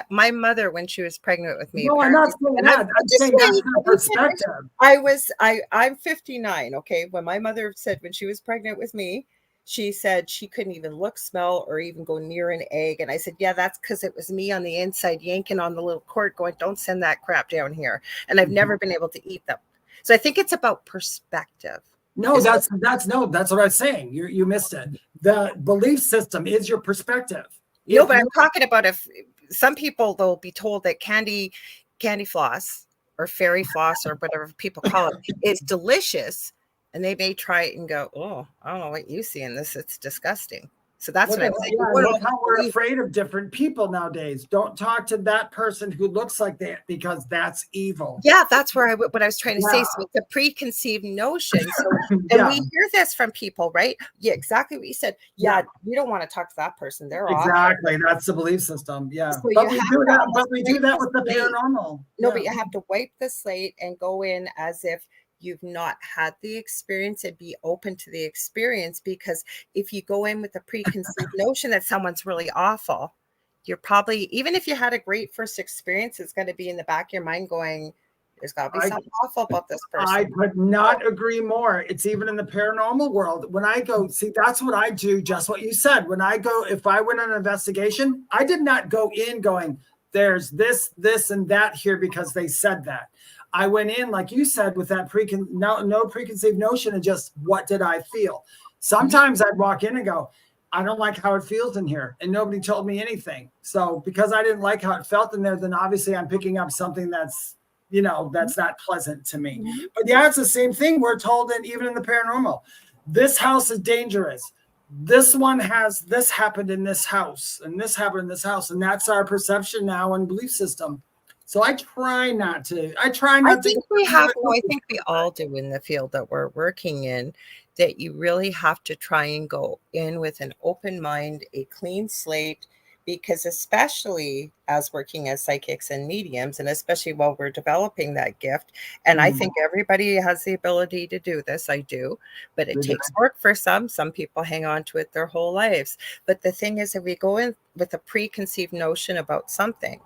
My mother, when she was pregnant with me. No, I'm not saying that. I'm saying that's the perspective. I'm 59. Okay. When my mother said, when she was pregnant with me, she said she couldn't even look, smell, or even go near an egg. And I said, yeah, that's because it was me on the inside yanking on the little cord going, don't send that crap down here. And I've never been able to eat them. So I think it's about perspective. No, that's what I was saying. You missed it. The belief system is your perspective. No, but I'm talking about if some people they'll be told that candy floss or fairy floss or whatever people call it is delicious, and they may try it and go, "Oh, I don't know what you see in this. It's disgusting." So that's what I'm saying. Yeah, look how we're afraid of different people nowadays. Don't talk to that person who looks like that because that's evil. Yeah, that's where what I was trying to say. So it's a preconceived notion. So, and we hear this from people, right? Yeah, exactly what you said. Yeah, you don't want to talk to that person. They're exactly awful. that's the belief system. Yeah, so but we do that. But we do that with the paranormal. No, but you have to wipe the slate and go in as if you've not had the experience and be open to the experience, because if you go in with a preconceived notion that someone's really awful, you're probably, even if you had a great first experience, it's going to be in the back of your mind going, there's got to be something awful about this person. I could not agree more. It's even in the paranormal world. When I go, see, that's what I do, just what you said. When I go, if I went on an investigation, I did not go in going, there's this, and that here because they said that. I went in, like you said, with that no preconceived notion and just what did I feel? Sometimes I'd walk in and go, I don't like how it feels in here. And nobody told me anything. So because I didn't like how it felt in there, then obviously I'm picking up something that's, that's not pleasant to me. But yeah, it's the same thing. We're told, and even in the paranormal, this house is dangerous. This one has this happened in this house and this happened in this house. And that's our perception now and belief system. So I try not to. I think we all do in the field that we're working in, that you really have to try and go in with an open mind, a clean slate, because especially as working as psychics and mediums, and especially while we're developing that gift, and I think everybody has the ability to do this, I do, but it takes work for some people hang on to it their whole lives. But the thing is, if we go in with a preconceived notion about something,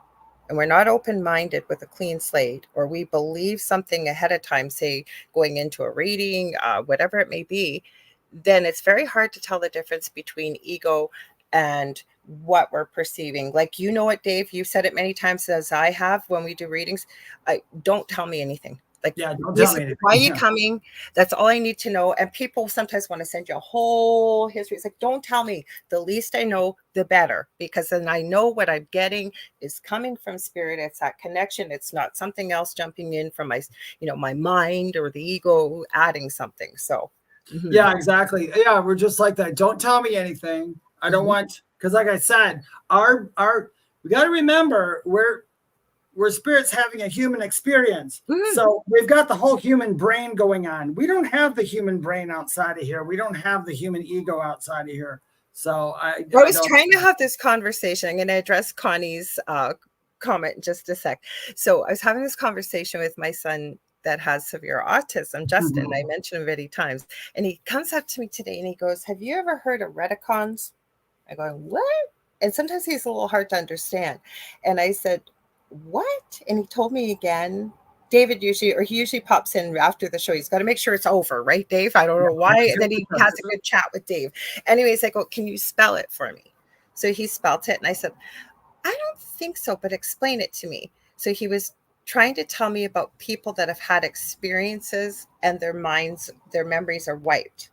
and we're not open-minded with a clean slate, or we believe something ahead of time, say going into a reading, whatever it may be, then it's very hard to tell the difference between ego and what we're perceiving. Like, what, Dave, you've said it many times, as I have, when we do readings, don't tell me anything. Like, don't tell me anything. Why are you coming? That's all I need to know. And people sometimes want to send you a whole history. It's like, don't tell me. The least I know, the better, because then I know what I'm getting is coming from spirit. It's that connection. It's not something else jumping in from my, my mind or the ego adding something. So, yeah, exactly. Yeah, we're just like that. Don't tell me anything. I don't want, because like I said, we got to remember we're spirits having a human experience. So we've got the whole human brain going on. We don't have the human brain outside of here. We don't have the human ego outside of here. So I was trying to have this conversation. I'm going to address Connie's comment in just a sec. So I was having this conversation with my son that has severe autism, Justin. I mentioned him many times. And he comes up to me today and he goes, have you ever heard of reticons? I go, what? And sometimes he's a little hard to understand. And I said, what? And he told me again. David he usually pops in after the show. He's got to make sure it's over, right, Dave? I don't know why. And then he has a good chat with Dave. Anyways, I go, can you spell it for me? So he spelled it. And I said, I don't think so, but explain it to me. So he was trying to tell me about people that have had experiences and their memories are wiped.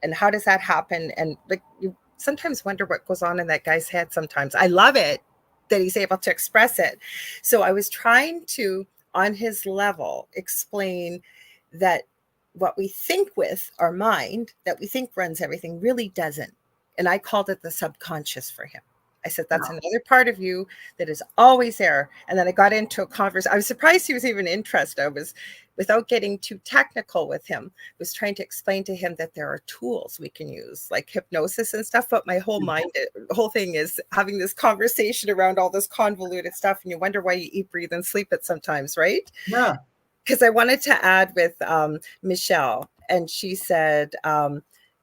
And how does that happen? And like, you sometimes wonder what goes on in that guy's head sometimes. I love it that he's able to express it. So I was trying to, on his level, explain that what we think with our mind, that we think runs everything, really doesn't. And I called it the subconscious for him. I said, that's another part of you that is always there. And then I got into a conversation. I was surprised he was even interested. I was, without getting too technical with him, was trying to explain to him that there are tools we can use, like hypnosis and stuff. But my whole whole thing is having this conversation around all this convoluted stuff. And you wonder why you eat, breathe, and sleep it sometimes, right? Yeah. Because I wanted to add with Michelle, and she said,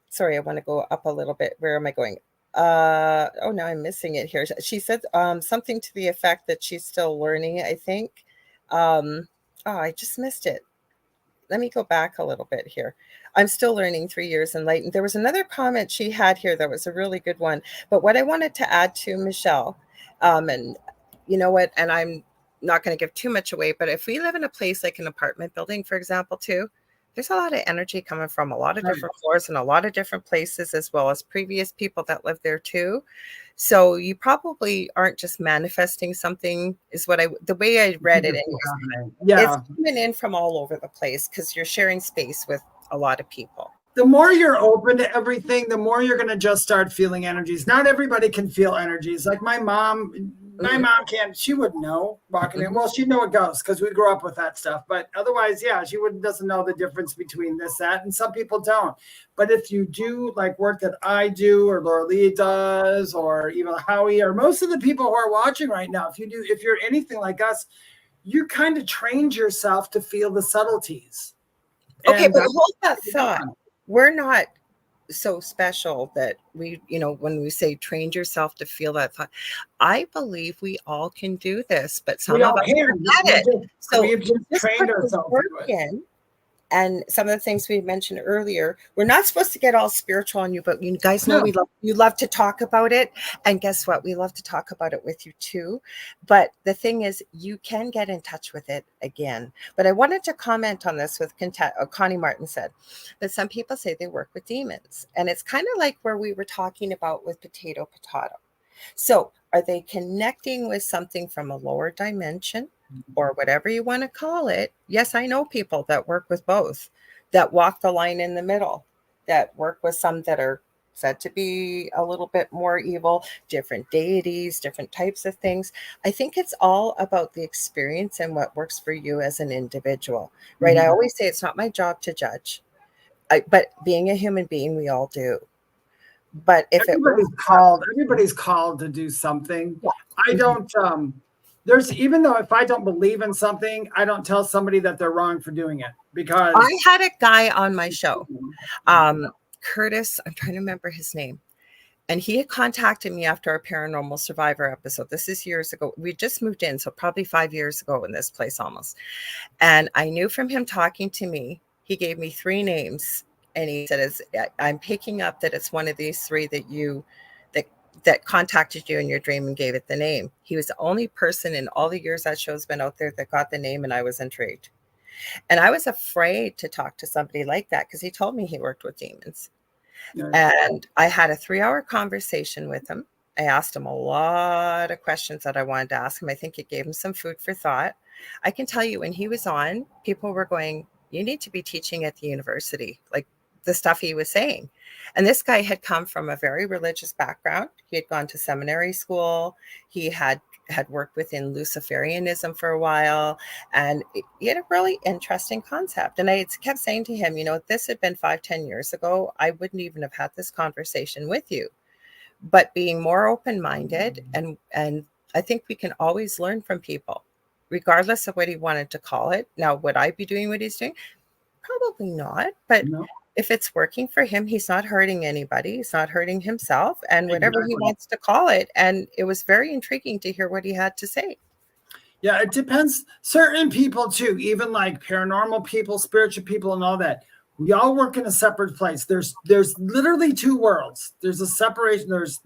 sorry, I want to go up a little bit. Where am I going? Oh, no, I'm missing it here. She said something to the effect that she's still learning, I think. I just missed it. Let me go back a little bit here. I'm still learning, 3 years enlightened. There was another comment she had here that was a really good one. But what I wanted to add to Michelle, and you know what, and I'm not going to give too much away, but if we live in a place like an apartment building, for example, too, there's a lot of energy coming from a lot of different floors and a lot of different places, as well as previous people that live there too. So you probably aren't just manifesting something, is what the way I read it. It's coming in from all over the place because you're sharing space with a lot of people. The more you're open to everything, the more you're going to just start feeling energies. Not everybody can feel energies. Like my mom can't, she wouldn't know walking in. Well, she'd know a ghost because we grew up with that stuff. But otherwise, yeah, she doesn't know the difference between this, that, and some people don't. But if you do like work that I do or Lorilei does or even Howie or most of the people who are watching right now, if you're anything like us, you kind of trained yourself to feel the subtleties. Okay, but hold that thought. We're not so special that we, when we say trained yourself to feel that thought, I believe we all can do this, but some of us forget it. So we've just trained ourselves to do it. And some of the things we mentioned earlier, we're not supposed to get all spiritual on you, but you guys know you love to talk about it. And guess what? We love to talk about it with you too. But the thing is, you can get in touch with it again. But I wanted to comment on this with Connie Martin said that some people say they work with demons. And it's kind of like where we were talking about with potato. So are they connecting with something from a lower dimension? Or whatever you want to call it. Yes, I know people that work with both, that walk the line in the middle, that work with some that are said to be a little bit more evil, different deities, different types of things. I think it's all about the experience and what works for you as an individual, right? I always say it's not my job to judge, but being a human being, we all do. But if everybody's called to do something. I don't. Even though if I don't believe in something, I don't tell somebody that they're wrong for doing it, because I had a guy on my show, Curtis, I'm trying to remember his name. And he had contacted me after our Paranormal Survivor episode. This is years ago. We just moved in, so probably 5 years ago in this place almost. And I knew from him talking to me, he gave me 3 names. And he said, I'm picking up that it's one of these 3 that contacted you in your dream and gave it the name. He was the only person in all the years that show's been out there that got the name, and I was intrigued. And I was afraid to talk to somebody like that because he told me he worked with demons. And I had a 3-hour conversation with him. I asked him a lot of questions that I wanted to ask him. I think it gave him some food for thought. I can tell you when he was on, people were going, you need to be teaching at the university, like the stuff he was saying. And this guy had come from a very religious background. He had gone to seminary school. He had worked within Luciferianism for a while. And he had a really interesting concept. And I kept saying to him, if this had been 5-10 years ago, I wouldn't even have had this conversation with you. But being more open-minded, and I think we can always learn from people, regardless of what he wanted to call it. Now, would I be doing what he's doing? Probably not. But if it's working for him, he's not hurting anybody. He's not hurting himself, and whatever he wants to call it. And it was very intriguing to hear what he had to say. Yeah, it depends. Certain people too, even like paranormal people, spiritual people, and all that. We all work in a separate place. There's literally 2 worlds. There's a separation. There's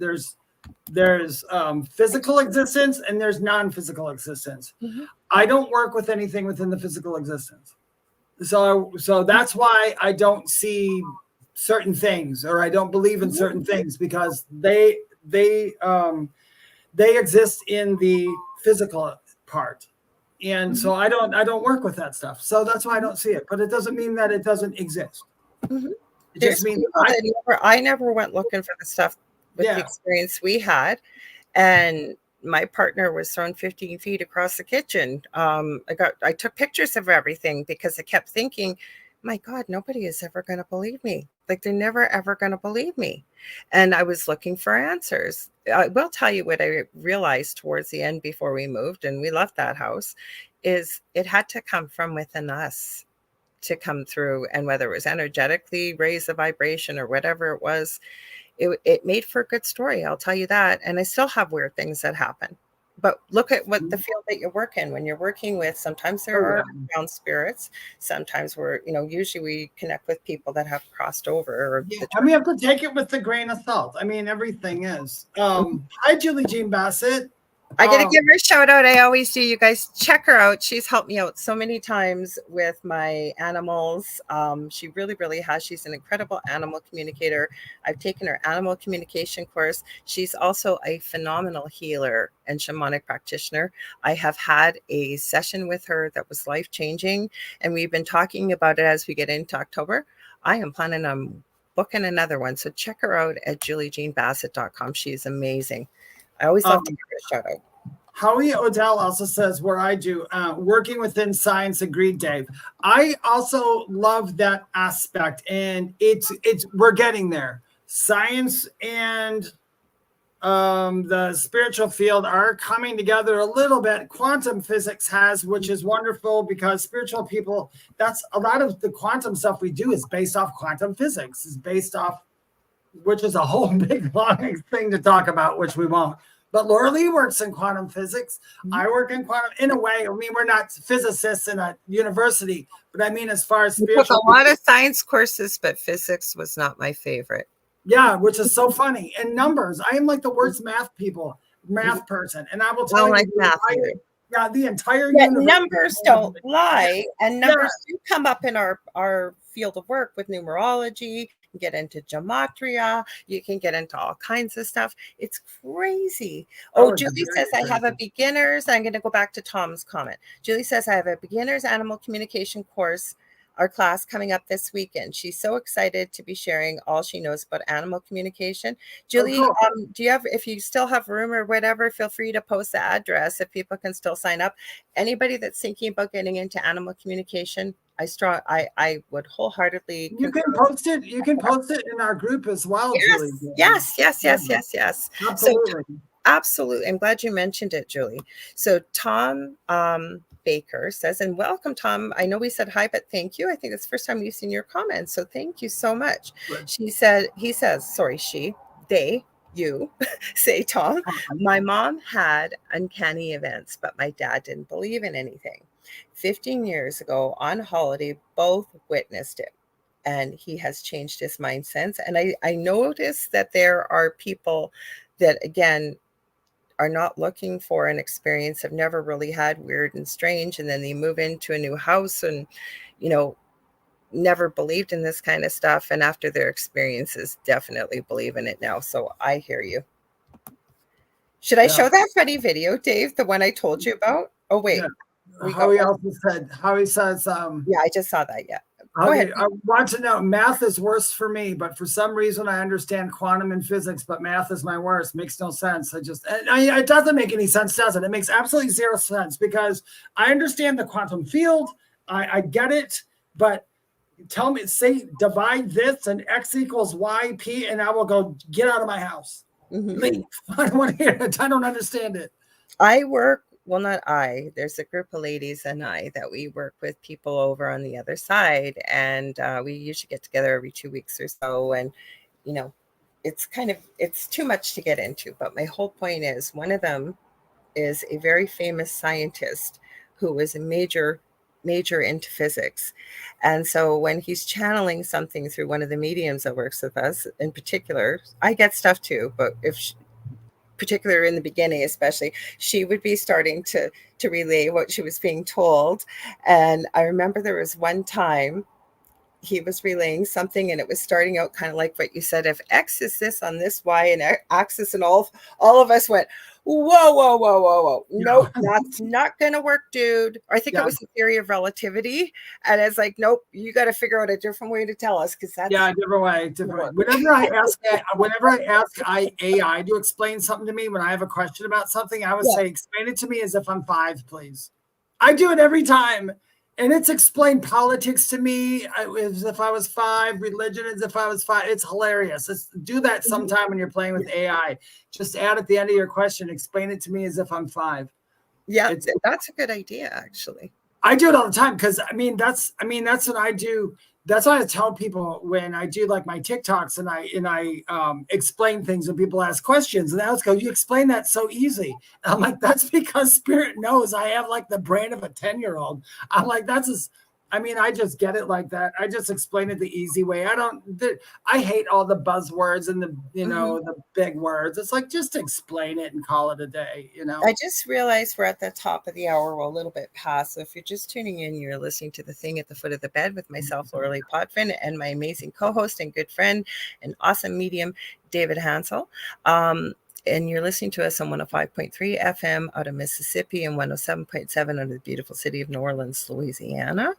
physical existence and there's non-physical existence. I don't work with anything within the physical existence. So that's why I don't see certain things, or I don't believe in certain things, because they exist in the physical part. And so I don't work with that stuff. So that's why I don't see it. But it doesn't mean that it doesn't exist. It just means I never went looking for the stuff with the experience we had. And my partner was thrown 15 feet across the kitchen. I took pictures of everything because I kept thinking, my God, nobody is ever going to believe me. Like, they're never, ever going to believe me. And I was looking for answers. I will tell you what I realized towards the end before we moved and we left that house is it had to come from within us to come through. And whether it was energetically raise the vibration or whatever it was, it made for a good story. I'll tell you that. And I still have weird things that happen. But look at what the field that you work in. When you're working with, sometimes there are ground spirits. Sometimes usually we connect with people that have crossed over. And we have to take it with a grain of salt. I mean, everything is. Hi, Julie Jean Bassett. I got to give her a shout out. I always do. You guys check her out. She's helped me out so many times with my animals. She really, really has. She's an incredible animal communicator. I've taken her animal communication course. She's also a phenomenal healer and shamanic practitioner. I have had a session with her that was life-changing, and we've been talking about it as we get into October. I am planning on booking another one. So check her out at juliejeanbassett.com. She's amazing. I always love to give her a shout out. Howie Odell also says, where I do, working within science, agreed, Dave. I also love that aspect, and we're getting there. Science and the spiritual field are coming together a little bit. Quantum physics has, which is wonderful because spiritual people, that's a lot of the quantum stuff we do is based off quantum physics, is based off, which is a whole big long thing to talk about, which we won't. But Lorilei works in quantum physics. I work in quantum, in a way. I mean, we're not physicists in a university, but I mean, as far as spiritual, took a lot of science courses, but physics was not my favorite. Yeah, which is so funny. And numbers. I am like the worst math person. And I will tell you, the entire universe. Numbers don't lie, and numbers do come up in our field of work with numerology. You can get into gematria. You can get into all kinds of stuff. It's crazy. Julie says, I have a beginner's. I'm going to go back to Tom's comment. Julie says, I have a beginner's animal communication course, our class coming up this weekend. She's so excited to be sharing all she knows about animal communication. Julie, do you have, if you still have room or whatever, feel free to post the address if people can still sign up. Anybody that's thinking about getting into animal communication, I would wholeheartedly. You can post it. You can post it in our group as well, Julie. Yes. Absolutely. So, absolutely. I'm glad you mentioned it, Julie. So Tom Baker says, and welcome, Tom. I know we said hi, but thank you. I think it's the first time we've seen your comments. So thank you so much. Right. You say, Tom, my mom had uncanny events, but my dad didn't believe in anything. 15 years ago on holiday, both witnessed it, and he has changed his mind since. And I noticed that there are people that, again, are not looking for an experience, have never really had weird and strange, and then they move into a new house and, never believed in this kind of stuff, and after their experiences definitely believe in it now. So I hear you. Should I show that funny video, Dave, the one I told you about? Oh wait. Howie says I just saw that. Go ahead. I want to know, math is worse for me, but for some reason I understand quantum and physics, but math is my worst. Makes no sense. It doesn't make any sense, does it? It makes absolutely zero sense because I understand the quantum field. I get it, but tell me, divide this and X equals Y, P, and I will go get out of my house. Leave. I don't want to hear it. I don't understand it. There's a group of ladies and I that we work with people over on the other side, and we usually get together every 2 weeks or so, and it's too much to get into, but my whole point is one of them is a very famous scientist who was a major into physics, and so when he's channeling something through one of the mediums that works with us, in particular, I get stuff too, but particular in the beginning, especially, she would be starting to relay what she was being told. And I remember there was one time he was relaying something, and it was starting out kind of like what you said, if X is this on this Y and axis, and all of us went, whoa. Nope, that's not going to work, dude. Or I think it was the theory of relativity. And it's like, nope, you got to figure out a different way to tell us, because that's different way. Whenever I ask AI to explain something to me, when I have a question about something, I would say, explain it to me as if I'm 5, please. I do it every time. And it's explained politics to me as if I was 5, religion as if I was 5. It's hilarious. Do that sometime when you're playing with AI. Just add at the end of your question, explain it to me as if I'm 5. Yeah, that's a good idea, actually. I do it all the time because that's what I do. That's why I tell people when I do like my TikToks and I explain things when people ask questions, and I always go, you explain that so easy. And I'm like, that's because Spirit knows I have like the brain of a 10-year-old. I'm like, that's I mean, I just get it like that. I just explain it the easy way. I hate all the buzzwords and the, the big words. It's like, just explain it and call it a day, I just realized we're at the top of the hour. We're a little bit past. So if you're just tuning in, you're listening to The Thing at the Foot of the Bed with myself, Lorilei Potvin, and my amazing co-host and good friend and awesome medium, David Hanzel. And you're listening to us on 105.3 FM out of Mississippi and 107.7 out of the beautiful city of New Orleans, Louisiana.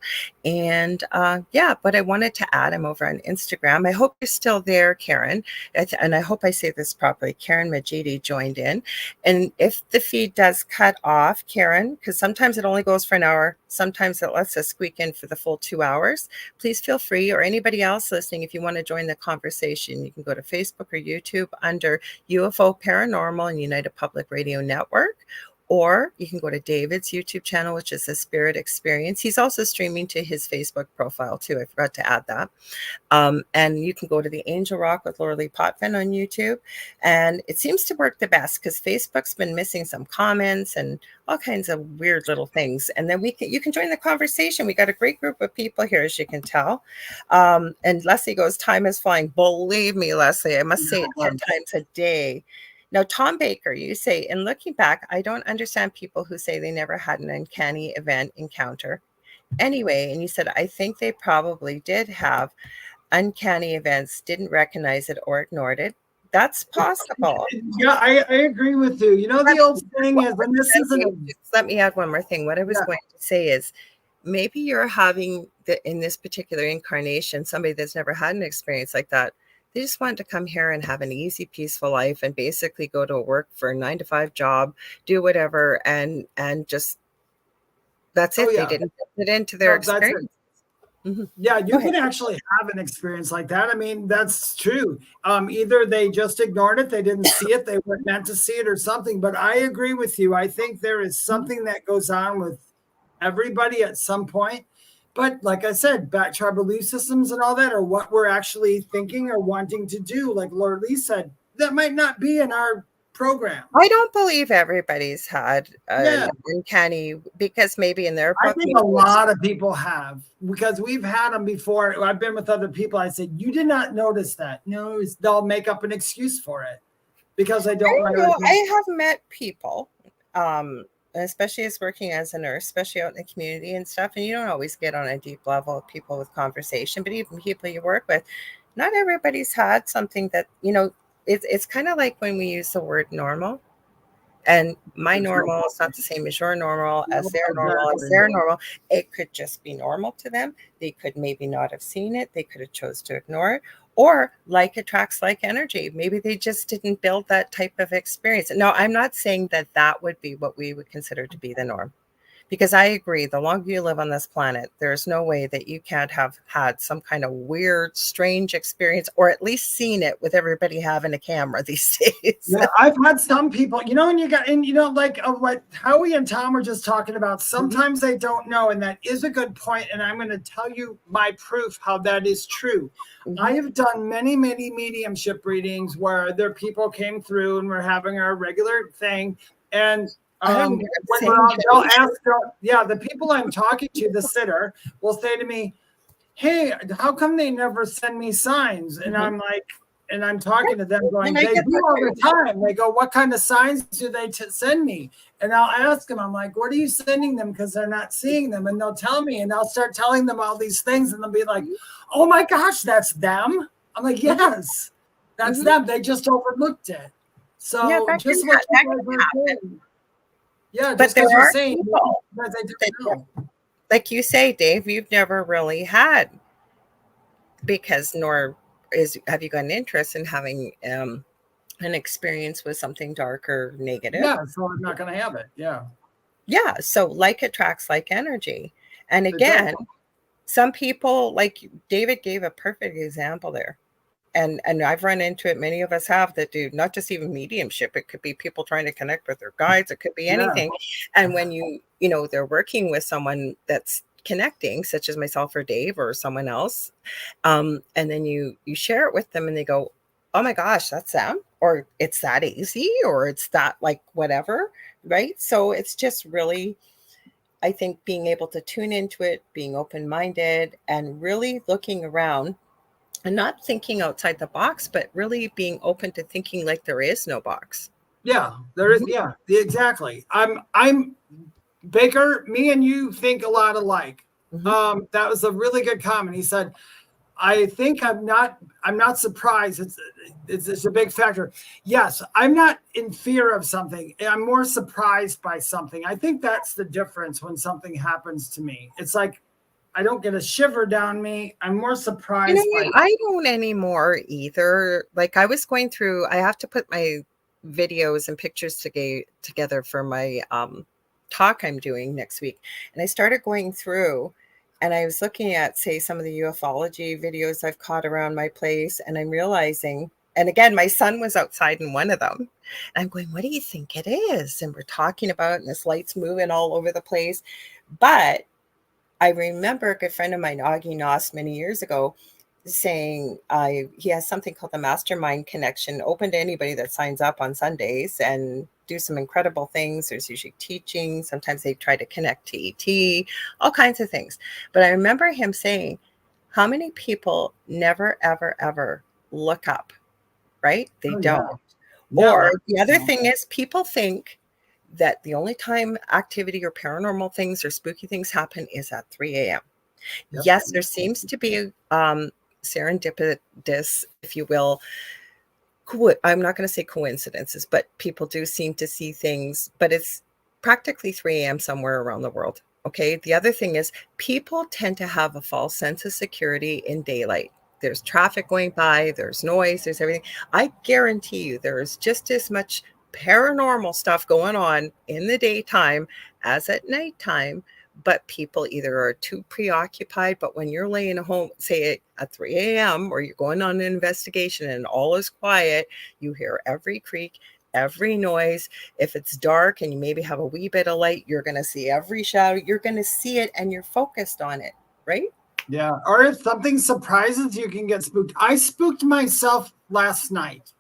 And but I wanted to add, I'm over on Instagram. I hope you're still there, Karen. And I hope I say this properly. Karen Majidi joined in. And if the feed does cut off, Karen, because sometimes it only goes for an hour, sometimes it lets us squeak in for the full 2 hours, please feel free, or anybody else listening, if you want to join the conversation, you can go to Facebook or YouTube under UFO Paranormal and United Public Radio Network, or you can go to David's YouTube channel, which is The Spirit Experience. He's also streaming to his Facebook profile too. I forgot to add that. And you can go to the Angel Rock with Lorilei Potvin on YouTube. And it seems to work the best because Facebook's been missing some comments and all kinds of weird little things. And then you can join the conversation. We got a great group of people here, as you can tell. And Leslie goes, time is flying. Believe me, Leslie, I must say it 10 times a day. Now, Tom Baker, you say, in looking back, I don't understand people who say they never had an uncanny event encounter. Anyway, and you said, I think they probably did have uncanny events, didn't recognize it or ignored it. That's possible. Yeah, I agree with you. The old saying is, when this isn't... Let me add one more thing. What I was going to say is, maybe you're having, in this particular incarnation, somebody that's never had an experience like that. They just wanted to come here and have an easy, peaceful life and basically go to work for a 9-to-5 job, do whatever, and just that's it. They didn't put it into their experience. Yeah, you can actually have an experience like that. I mean, that's true. Either they just ignored it, they didn't see it, they weren't meant to see it or something. But I agree with you. I think there is something that goes on with everybody at some point. But like I said, back to our belief systems and all that, or what we're actually thinking or wanting to do, like Lorilei said, that might not be in our program. I don't believe everybody's had uncanny, because maybe in their I think a lot of people have, because we've had them before. I've been with other people. I said, you did not notice that. No, they'll make up an excuse for it because I don't want to. I have met people, especially as working as a nurse, especially out in the community and stuff. And you don't always get on a deep level with people with conversation, but even people you work with, not everybody's had something that, it's kind of like when we use the word normal, and my normal is not the same as your normal, as their normal, as their normal. It could just be normal to them. They could maybe not have seen it. They could have chose to ignore it. Or like attracts like energy. Maybe they just didn't build that type of experience. Now, I'm not saying that would be what we would consider to be the norm, because I agree, the longer you live on this planet, there's no way that you can't have had some kind of weird, strange experience, or at least seen it with everybody having a camera these days. Yeah, I've had some people, like what Howie and Tom were just talking about, sometimes they don't know, and that is a good point, and I'm going to tell you my proof how that is true. I have done many, many mediumship readings where their people came through and we're having our regular thing, and the people I'm talking to, the sitter, will say to me, hey, how come they never send me signs? And I'm like, and I'm talking to them going, they do all the time. They go, what kind of signs do they send me? And I'll ask them, I'm like, what are you sending them? Because they're not seeing them. And they'll tell me, and I'll start telling them all these things, and they'll be like, oh my gosh, that's them? I'm like, yes, that's them. They just overlooked it. So just what you guys were saying. Yeah, but there are saying, people, like you say, Dave, you've never really had, because have you got an interest in having an experience with something dark or negative? Yeah, so I'm not going to have it. Yeah. Yeah, so like attracts like energy. And again, some people, like David gave a perfect example there. And I've run into it. Many of us have, that do not just even mediumship. It could be people trying to connect with their guides. It could be anything. Yeah. And when they're working with someone that's connecting, such as myself or Dave or someone else, and then you share it with them, and they go, oh my gosh, that's them, or it's that easy, or it's that like whatever, right? So it's just really, I think being able to tune into it, being open-minded, and really looking around and not thinking outside the box, but really being open to thinking like there is no box. Yeah, there is. Yeah, exactly. I'm Baker. Me and you think a lot alike. That was a really good comment. He said, I think I'm not surprised. It's a big factor. Yes, I'm not in fear of something. I'm more surprised by something. I think that's the difference when something happens to me. It's like I don't get a shiver down me. I'm more surprised. You know, I don't anymore either. Like I was going through, I have to put my videos and pictures together for my talk I'm doing next week. And I started going through and I was looking at, say, some of the ufology videos I've caught around my place. And I'm realizing, and again, my son was outside in one of them. And I'm going, what do you think it is? And we're talking about it, and this light's moving all over the place. But I remember a good friend of mine, Augie Noss, many years ago, saying he has something called the Mastermind Connection, open to anybody that signs up on Sundays, and do some incredible things. There's usually teaching. Sometimes they try to connect to ET, all kinds of things. But I remember him saying, how many people never, ever, ever look up, right? They don't. Yeah. Or the other thing is people think that the only time activity or paranormal things or spooky things happen is at 3 a.m. Yep. Yes, there seems to be serendipitous, if you will. I'm not going to say coincidences, but people do seem to see things, but it's practically 3 a.m. somewhere around the world. Okay. The other thing is people tend to have a false sense of security in daylight. There's traffic going by, there's noise, there's everything. I guarantee you there is just as much paranormal stuff going on in the daytime as at nighttime, but people either are too preoccupied. But when you're laying home, say at 3 a.m. or you're going on an investigation and all is quiet, you hear every creak, every noise. If it's dark and you maybe have a wee bit of light, you're going to see every shadow. You're going to see it and you're focused on it, right? Yeah. Or if something surprises you, can get spooked. I spooked myself last night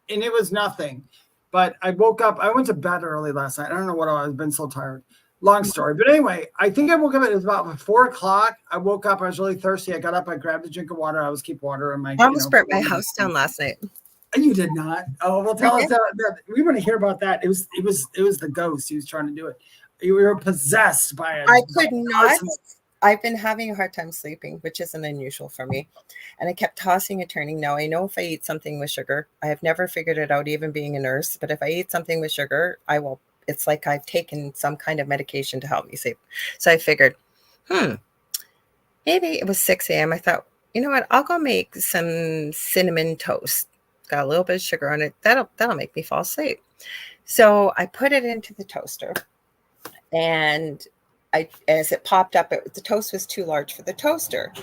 and it was nothing. But I woke up. I went to bed early last night. I don't know what I've been so tired. Long story. But anyway, I think I woke up. It was about 4 o'clock. I woke up. I was really thirsty. I got up. I grabbed a drink of water. I always keep water in my. I almost burnt my house down last night. You did not. Oh, well, tell us that. We want to hear about that. It was the ghost. He was trying to do it. You were possessed by it. I could not. I've been having a hard time sleeping, which isn't unusual for me. And I kept tossing and turning. Now, I know if I eat something with sugar, I have never figured it out, even being a nurse. But if I eat something with sugar, I will. It's like I've taken some kind of medication to help me sleep. So I figured, maybe it was 6 a.m. I thought, you know what? I'll go make some cinnamon toast. Got a little bit of sugar on it. That'll make me fall asleep. So I put it into the toaster, and as it popped up, the toast was too large for the toaster,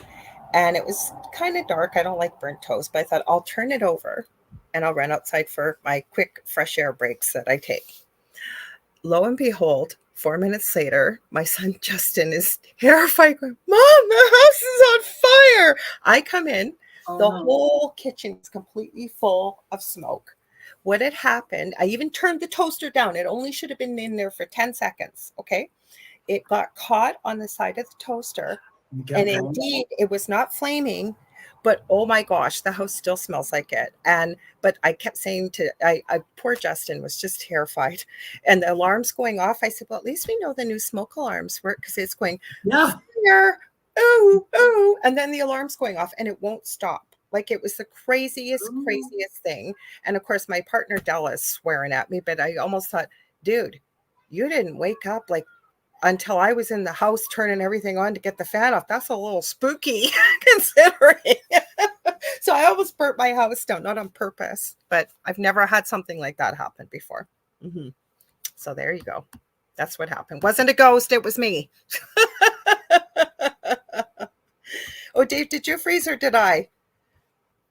and it was kind of dark. I don't like burnt toast, but I thought I'll turn it over and I'll run outside for my quick fresh air breaks that I take. Lo and behold, 4 minutes later, my son Justin is terrified, going, "Mom, the house is on fire!" I come in, the whole kitchen is completely full of smoke. What had happened, I even turned the toaster down. It only should have been in there for 10 seconds, okay? It got caught on the side of the toaster, and indeed, it was not flaming, but oh my gosh, the house still smells like it. But I kept saying poor Justin was just terrified, and the alarm's going off. I said, well, at least we know the new smoke alarms work, because it's going, fire, ooh, ooh, and then the alarm's going off, and it won't stop. Like, it was the craziest thing. And of course, my partner Della is swearing at me, but I almost thought, dude, you didn't wake up like until I was in the house turning everything on to get the fan off. That's a little spooky considering. So I almost burnt my house down, not on purpose, but I've never had something like that happen before. So there you go. That's what happened. Wasn't a ghost. It was me. Oh, Dave, did you freeze or did I?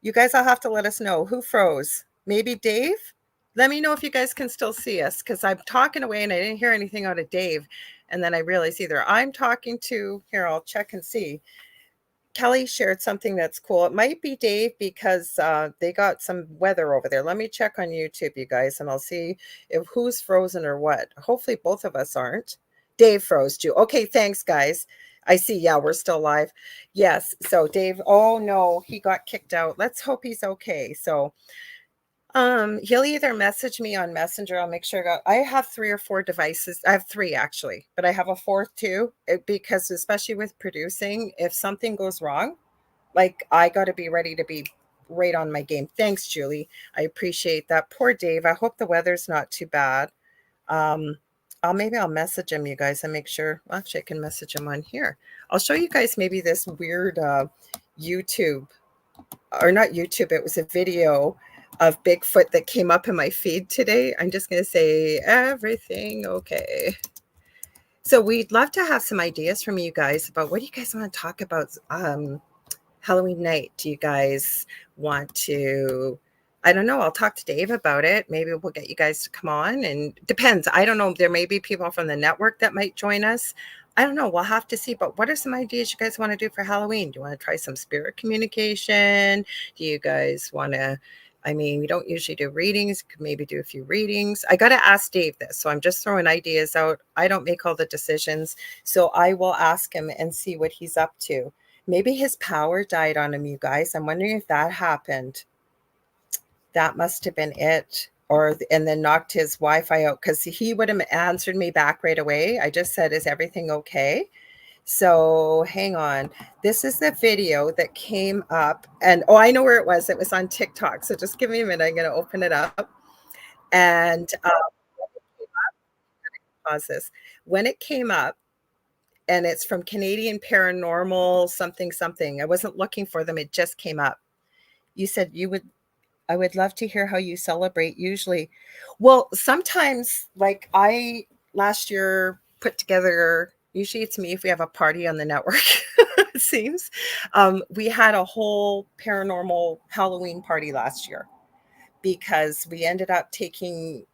You guys will have to let us know who froze. Maybe Dave? Let me know if you guys can still see us, because I'm talking away and I didn't hear anything out of Dave. And then I realized either I'm talking to, here, I'll check and see. Kelly shared something that's cool. It might be Dave, because they got some weather over there. Let me check on YouTube, you guys, and I'll see if who's frozen or what. Hopefully both of us aren't. Dave froze too. Okay, thanks, guys. I see. Yeah, we're still live. Yes. So Dave, oh no, he got kicked out. Let's hope he's okay. So he'll either message me on Messenger. I'll make sure I have 3 or 4 devices. I have 3 actually, but I have a 4th too, because especially with producing, if something goes wrong, like I got to be ready to be right on my game. Thanks, Julie. I appreciate that. Poor Dave. I hope the weather's not too bad. Maybe I'll message him, you guys, and make sure. Well, actually, I can message him on here. I'll show you guys maybe this weird YouTube, or not YouTube. It was a video of Bigfoot that came up in my feed today. I'm just going to say everything okay. So we'd love to have some ideas from you guys about what do you guys want to talk about Halloween night. Do you guys want to, I don't know, I'll talk to Dave about it. Maybe we'll get you guys to come on, and depends. I don't know. There may be people from the network that might join us. I don't know. We'll have to see. But what are some ideas you guys want to do for Halloween? Do you want to try some spirit communication? Do you guys want to, I mean, we don't usually do readings. Could maybe do a few readings. I got to ask Dave this. So I'm just throwing ideas out. I don't make all the decisions. So I will ask him and see what he's up to. Maybe his power died on him, you guys. I'm wondering if that happened. That must have been it. And then knocked his Wi-Fi out, because he would have answered me back right away. I just said, is everything okay? So hang on. This is the video that came up. And I know where it was. It was on TikTok. So just give me a minute. I'm going to open it up. And pause this. When it came up, and it's from Canadian Paranormal something. I wasn't looking for them. It just came up. You said I would love to hear how you celebrate usually. Well, sometimes, like I last year put together, usually it's me if we have a party on the network, it seems. We had a whole paranormal Halloween party last year because we ended up taking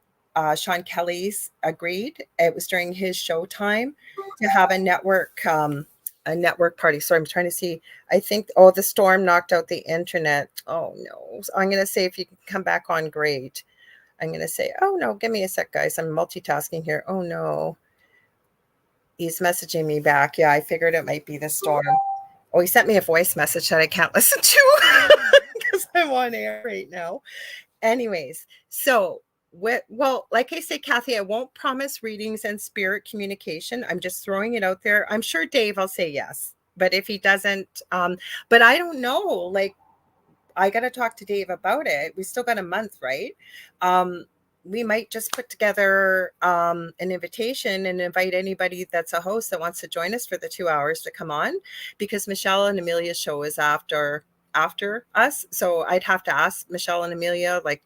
Sean Kelly's agreed. It was during his show time to have a network party. So I'm trying to see. I think, the storm knocked out the internet. Oh no. So I'm going to say, if you can come back on, great. I'm going to say, oh no, give me a sec, guys. I'm multitasking here. Oh no. He's messaging me back. Yeah, I figured it might be the storm. Oh, he sent me a voice message that I can't listen to because I'm on air right now. Anyways, so well, like I say, Kathy, I won't promise readings and spirit communication. I'm just throwing it out there. I'm sure Dave will say yes, but if he doesn't, but I don't know. Like, I got to talk to Dave about it. We still got a month, right? We might just put together an invitation and invite anybody that's a host that wants to join us for the 2 hours to come on, because Michelle and Amelia's show is after us. So I'd have to ask Michelle and Amelia, like,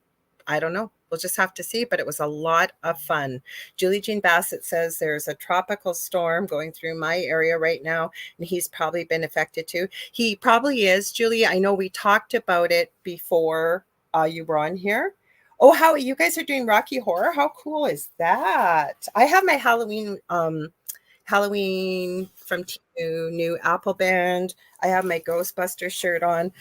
I don't know. We'll just have to see, but it was a lot of fun. Julie Jean Bassett says there's a tropical storm going through my area right now, and he's probably been affected too. He probably is, Julie. I know we talked about it before you were on here. Oh, how you guys are doing Rocky Horror. How cool is that? I have my Halloween from New Apple Band. I have my Ghostbuster shirt on.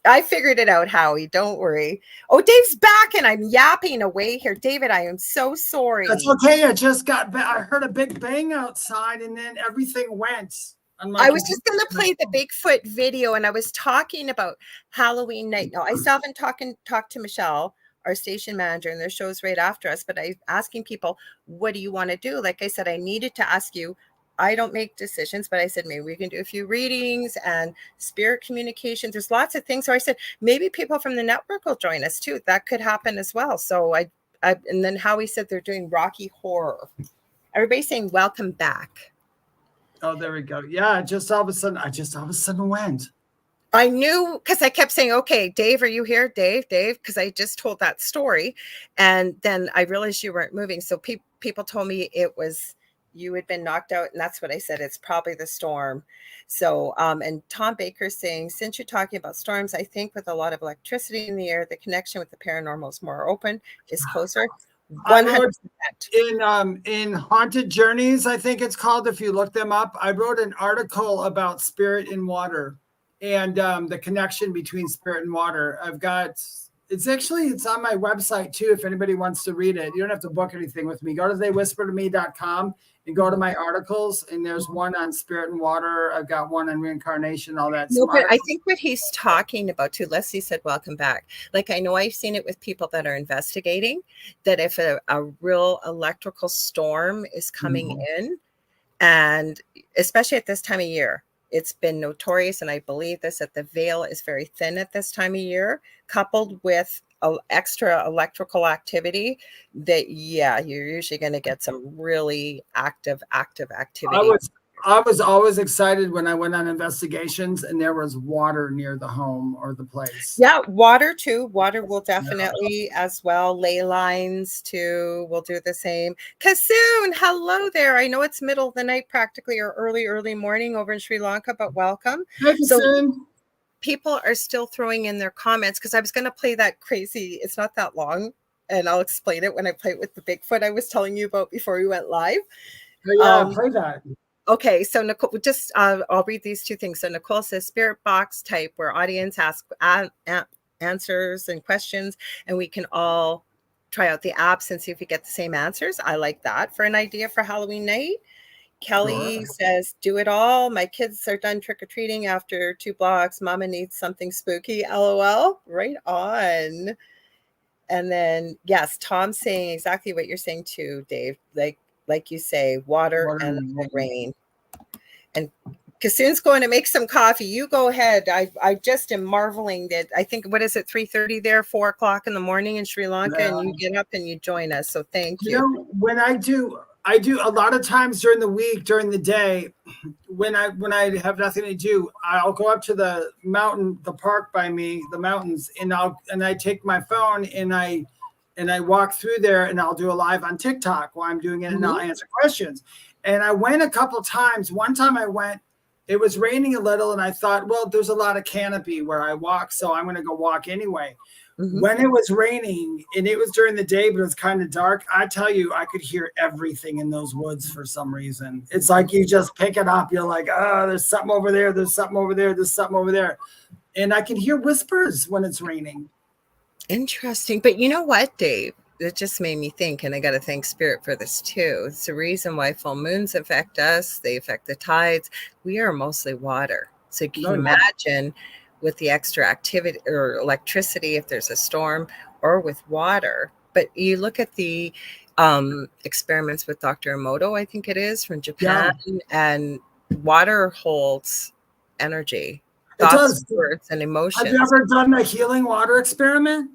I figured it out, Howie. Don't worry. Oh, Dave's back, and I'm yapping away here. David, I am so sorry. That's okay. I heard a big bang outside, and then everything went. I was just going to play the Bigfoot video, and I was talking about Halloween night. Now, I still haven't talked to Michelle, our station manager, and their show's right after us, but I'm asking people, what do you want to do? Like I said, I needed to ask you. I don't make decisions, but I said, maybe we can do a few readings and spirit communication. There's lots of things. So I said, maybe people from the network will join us too. That could happen as well. So and then Howie said they're doing Rocky Horror. Everybody's saying, welcome back. Oh, there we go. Yeah. Just all of a sudden went. I knew, because I kept saying, okay, Dave, are you here? Dave, because I just told that story. And then I realized you weren't moving. So people told me it was, you had been knocked out, and that's what I said. It's probably the storm. So, and Tom Baker saying, since you're talking about storms, I think with a lot of electricity in the air, the connection with the paranormal is more open, is closer. 100%. In Haunted Journeys, I think it's called, if you look them up, I wrote an article about spirit in water and the connection between spirit and water. I've got It's on my website too. If anybody wants to read it, you don't have to book anything with me. Go to theywhispertome.com and go to my articles. And there's one on spirit and water. I've got one on reincarnation, all that. No, but I think what he's talking about too, Leslie said, welcome back. Like, I know I've seen it with people that are investigating, that if a real electrical storm is coming in, and especially at this time of year, it's been notorious, and I believe this, that the veil is very thin at this time of year, coupled with extra electrical activity, that, yeah, you're usually going to get some really active activity. I was always excited when I went on investigations and there was water near the home or the place. Yeah, water too. Water will definitely as well. Ley lines too will do the same. Kasoon, hello there. I know it's middle of the night practically, or early morning over in Sri Lanka, but welcome. Hey, so people are still throwing in their comments, because I was going to play that crazy, it's not that long, and I'll explain it when I play it with the Bigfoot I was telling you about before we went live. Yeah, play that. Okay, so Nicole, just I'll read these two things. So Nicole says, spirit box type, where audience asks answers and questions, and we can all try out the apps and see if we get the same answers. I like that for an idea for Halloween night. Kelly says, do it all. My kids are done trick-or-treating after 2 blocks. Mama needs something spooky. LOL. Right on. And then, yes, Tom's saying exactly what you're saying too, Dave. Like you say, water and rain. And Kasoon's going to make some coffee. You go ahead. I just am marveling that, I think, what is it, 3:30 there, 4 o'clock in the morning in Sri Lanka, and you get up and you join us. So thank you. You know, when I do a lot of times during the week, during the day, when I have nothing to do, I'll go up to the mountain, the park by me, the mountains, and I take my phone and I walk through there, and I'll do a live on TikTok while I'm doing it, and I'll answer questions. And I went a couple times. One time I went, it was raining a little, and I thought, well, there's a lot of canopy where I walk, so I'm going to go walk anyway. When it was raining, and it was during the day, but it was kind of dark, I tell you, I could hear everything in those woods for some reason. It's like you just pick it up. You're like, oh, there's something over there. There's something over there. There's something over there. And I can hear whispers when it's raining. Interesting. But you know what, Dave? It just made me think, and I got to thank Spirit for this too. It's the reason why full moons affect us. They affect the tides. We are mostly water. So can you imagine with the extra activity or electricity, if there's a storm, or with water? But you look at the experiments with Dr. Emoto, I think it is, from Japan, and water holds energy. Thoughts, words, and emotions. Have you ever done a healing water experiment?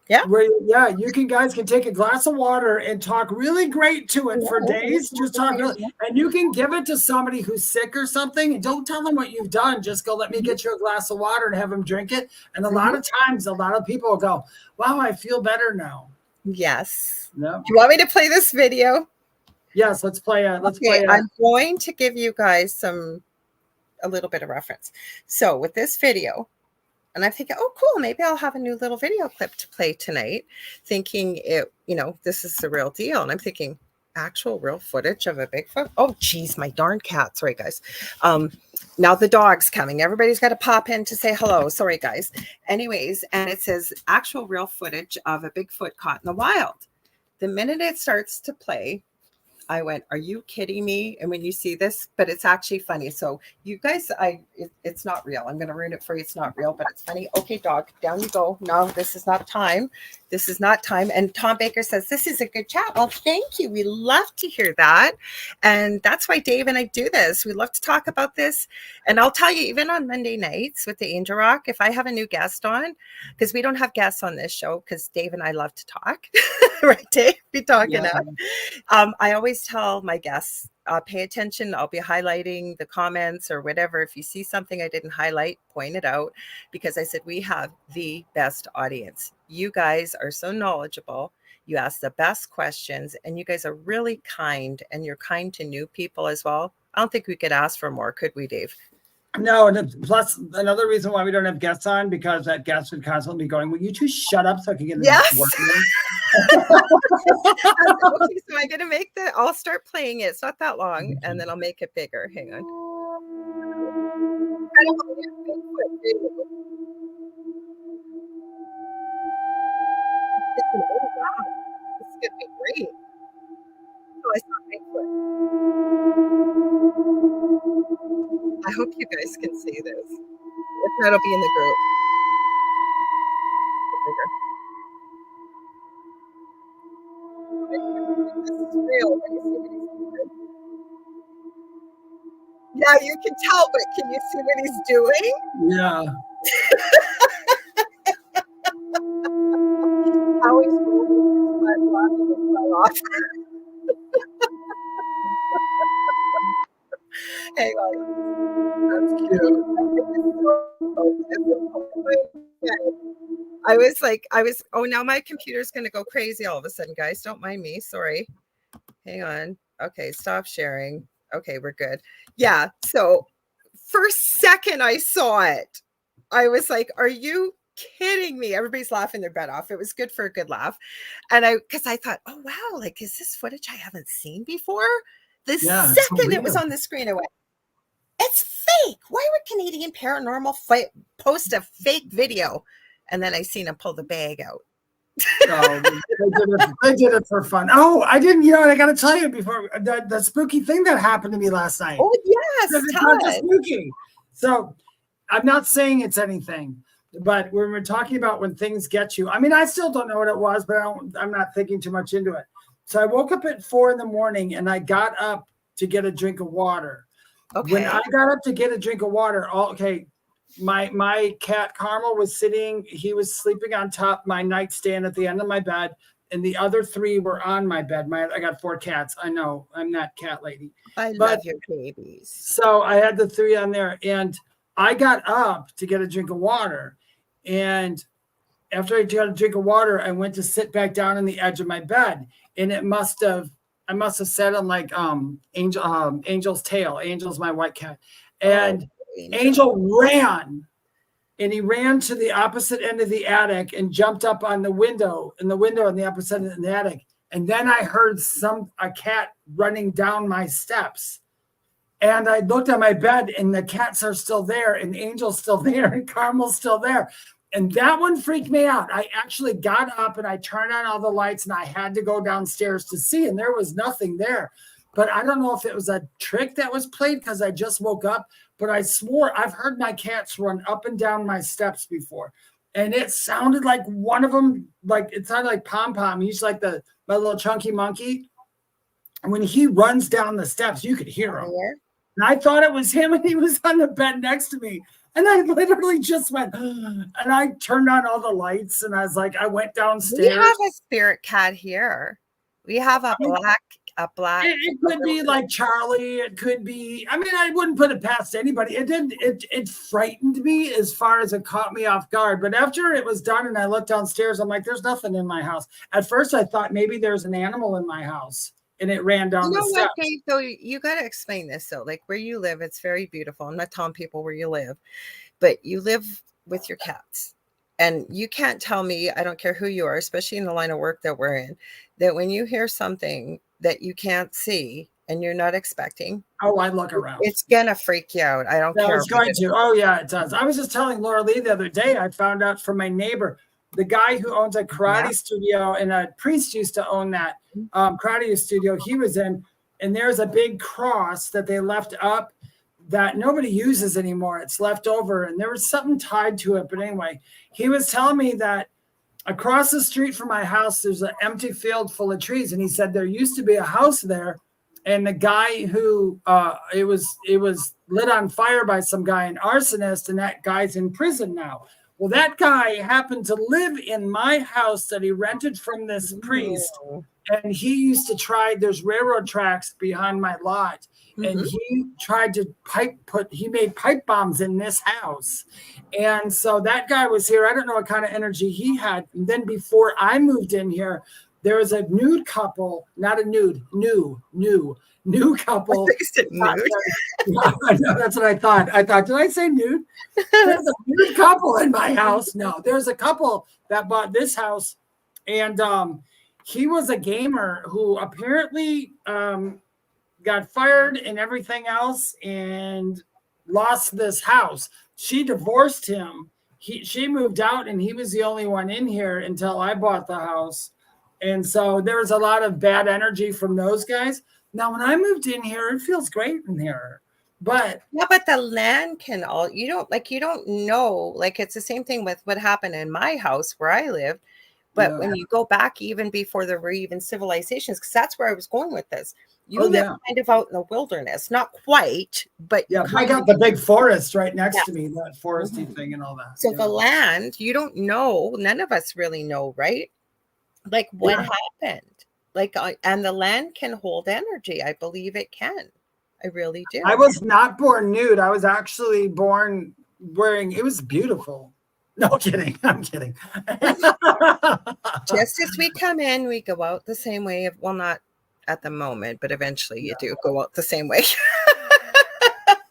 Yeah. Where you guys can take a glass of water and talk really great to it for days. Just talk, and you can give it to somebody who's sick or something. And don't tell them what you've done. Just go, let me get you a glass of water and have them drink it. And a lot of times, a lot of people will go, wow, I feel better now. Yes. No. Do you want me to play this video? Yes, let's play it. I'm going to give you guys a little bit of reference. So with this video, and I'm thinking, oh, cool, maybe I'll have a new little video clip to play tonight, thinking this is the real deal. And I'm thinking, actual real footage of a Bigfoot? Oh, geez, my darn cat. Sorry, guys. Now the dog's coming. Everybody's got to pop in to say hello. Sorry, guys. Anyways, and it says actual real footage of a Bigfoot caught in the wild. The minute it starts to play, I went, are you kidding me? And when you see this, but it's actually funny. So you guys, it's not real. I'm going to ruin it for you. It's not real, but it's funny. Okay, dog, down you go. No, this is not time. This is not time. And Tom Baker says, this is a good chat. Well, thank you. We love to hear that. And that's why Dave and I do this. We love to talk about this. And I'll tell you, even on Monday nights with the Angel Rock, if I have a new guest on, because we don't have guests on this show, because Dave and I love to talk, right, Dave? Be talking up. I always tell my guests, pay attention. I'll be highlighting the comments or whatever. If you see something I didn't highlight, point it out, because I said we have the best audience. You guys are so knowledgeable. You ask the best questions, and you guys are really kind, and you're kind to new people as well. I don't think we could ask for more, could we, Dave? No, and plus another reason why we don't have guests on, because that guest would constantly be going, will you two shut up so I can get this work? Okay, so I'm gonna I'll start playing it. It's not that long, and then I'll make it bigger. Hang on. thinking, oh wow, this is gonna be great. So I saw Bigfoot. I hope you guys can see this. If not, it'll be in the group. This is real. Let me see what he's doing. Yeah, you can tell, but can you see what he's doing? Yeah. How he's moving his butt, blocking his butt off. Hang on. That's cute. Oh, now my computer's going to go crazy all of a sudden, guys. Don't mind me. Sorry. Hang on. Okay, stop sharing. Okay, we're good. Yeah, so first second I saw it, I was like, are you kidding me? Everybody's laughing their butt off. It was good for a good laugh. And because I thought, oh, wow, like, is this footage I haven't seen before? The second it was on the screen, I went, it's fake. Why would Canadian Paranormal post a fake video? And then I seen him pull the bag out. No, they did it for fun. Oh, I didn't, I got to tell you before, the spooky thing that happened to me last night. Oh, yes. It's not just spooky. So I'm not saying it's anything, but when we're talking about when things get you, I mean, I still don't know what it was, but I'm not thinking too much into it. So I woke up at 4 a.m. and I got up to get a drink of water. Okay. When I got up to get a drink of water, my cat Carmel was sitting, he was sleeping on top my nightstand at the end of my bed, and the other 3 were on my bed. I got 4 cats. I know, I'm that cat lady. I love your babies. So I had the 3 on there, and I got up to get a drink of water. And after I got a drink of water, I went to sit back down on the edge of my bed, and I must have sat on like Angel's tail. Angel's my white cat. And Angel ran, and he ran to the opposite end of the attic and jumped up on the window on the opposite end of the attic. And then I heard a cat running down my steps. And I looked at my bed, and the cats are still there, and Angel's still there, and Carmel's still there. And that one freaked me out. I actually got up and I turned on all the lights, and I had to go downstairs to see, and there was nothing there. But I don't know if it was a trick that was played because I just woke up, but I swore I've heard my cats run up and down my steps before. And it sounded like one of them, like it sounded like Pom Pom. He's like my little chunky monkey. And when he runs down the steps, you could hear him. Yeah. And I thought it was him, and he was on the bed next to me. And I literally just went, and I turned on all the lights, and I was like, I went downstairs. We have a spirit cat here. We have a black. It could be like Charlie. It could be. I mean, I wouldn't put it past anybody. It didn't. It frightened me as far as it caught me off guard. But after it was done, and I looked downstairs, I'm like, there's nothing in my house. At first, I thought maybe there's an animal in my house, and it ran down the steps. What, Dave, though, you got to explain this. So, like where you live, it's very beautiful. I'm not telling people where you live, but you live with your cats. And you can't tell me, I don't care who you are, especially in the line of work that we're in, that when you hear something that you can't see and you're not expecting. Oh, I look around. It's going to freak you out. I don't care. It's going to. Oh, yeah, it does. I was just telling Lorilei the other day, I found out from my neighbor, the guy who owns a karate studio, and a priest used to own that karate studio he was in. And there's a big cross that they left up that nobody uses anymore. It's left over, and there was something tied to it. But anyway, he was telling me that across the street from my house, there's an empty field full of trees. And he said there used to be a house there, and the guy who it was lit on fire by some guy, an arsonist, and that guy's in prison now. Well, that guy happened to live in my house that he rented from this priest. And he used to try, there's railroad tracks behind my lot. And he tried to he made pipe bombs in this house. And so that guy was here. I don't know what kind of energy he had. And then before I moved in here, there was a nude couple, not a nude, new couple. I know, that's what I thought. Did I say nude? There's a nude couple in my house. No, there's a couple that bought this house. And he was a gamer who apparently got fired and everything else and lost this house. She divorced him. she moved out, and he was the only one in here until I bought the house. And so there was a lot of bad energy from those guys. Now, when I moved in here, it feels great in here. But yeah, but the land can all, you don't know, like it's the same thing with what happened in my house where I lived. But when you go back even before there were even civilizations, because that's where I was going with this. You live kind of out in the wilderness, not quite, but I got the big forest right next to me, that foresty thing and all that. So the land, you don't know, none of us really know, right? Like what happened? Like, and the land can hold energy. I believe it can. I really do. I was not born nude. I was actually born wearing, it was beautiful. No kidding. I'm kidding. Just as we come in, we go out the same way. Well, not at the moment, but eventually you do go out the same way.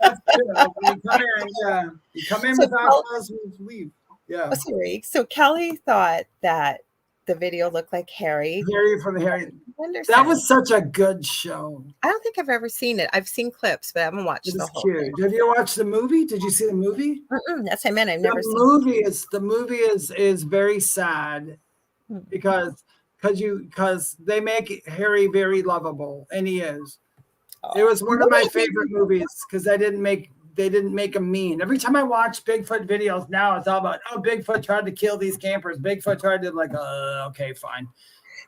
That's good. You come in without us, we leave. Yeah. Oh, sorry. So Kelly thought that the video looked like Harry. Harry from the Harry. That was such a good show. I don't think I've ever seen it. I've seen clips, but I haven't watched the whole thing. Have you watched the movie? Did you see the movie? That's what I meant. I've never seen the movie is very sad because they make Harry very lovable, and he is. It was one of my favorite movies because they didn't make him mean. Every time I watch Bigfoot videos now, it's all about, oh, Bigfoot tried to kill these campers. Bigfoot tried to okay, fine.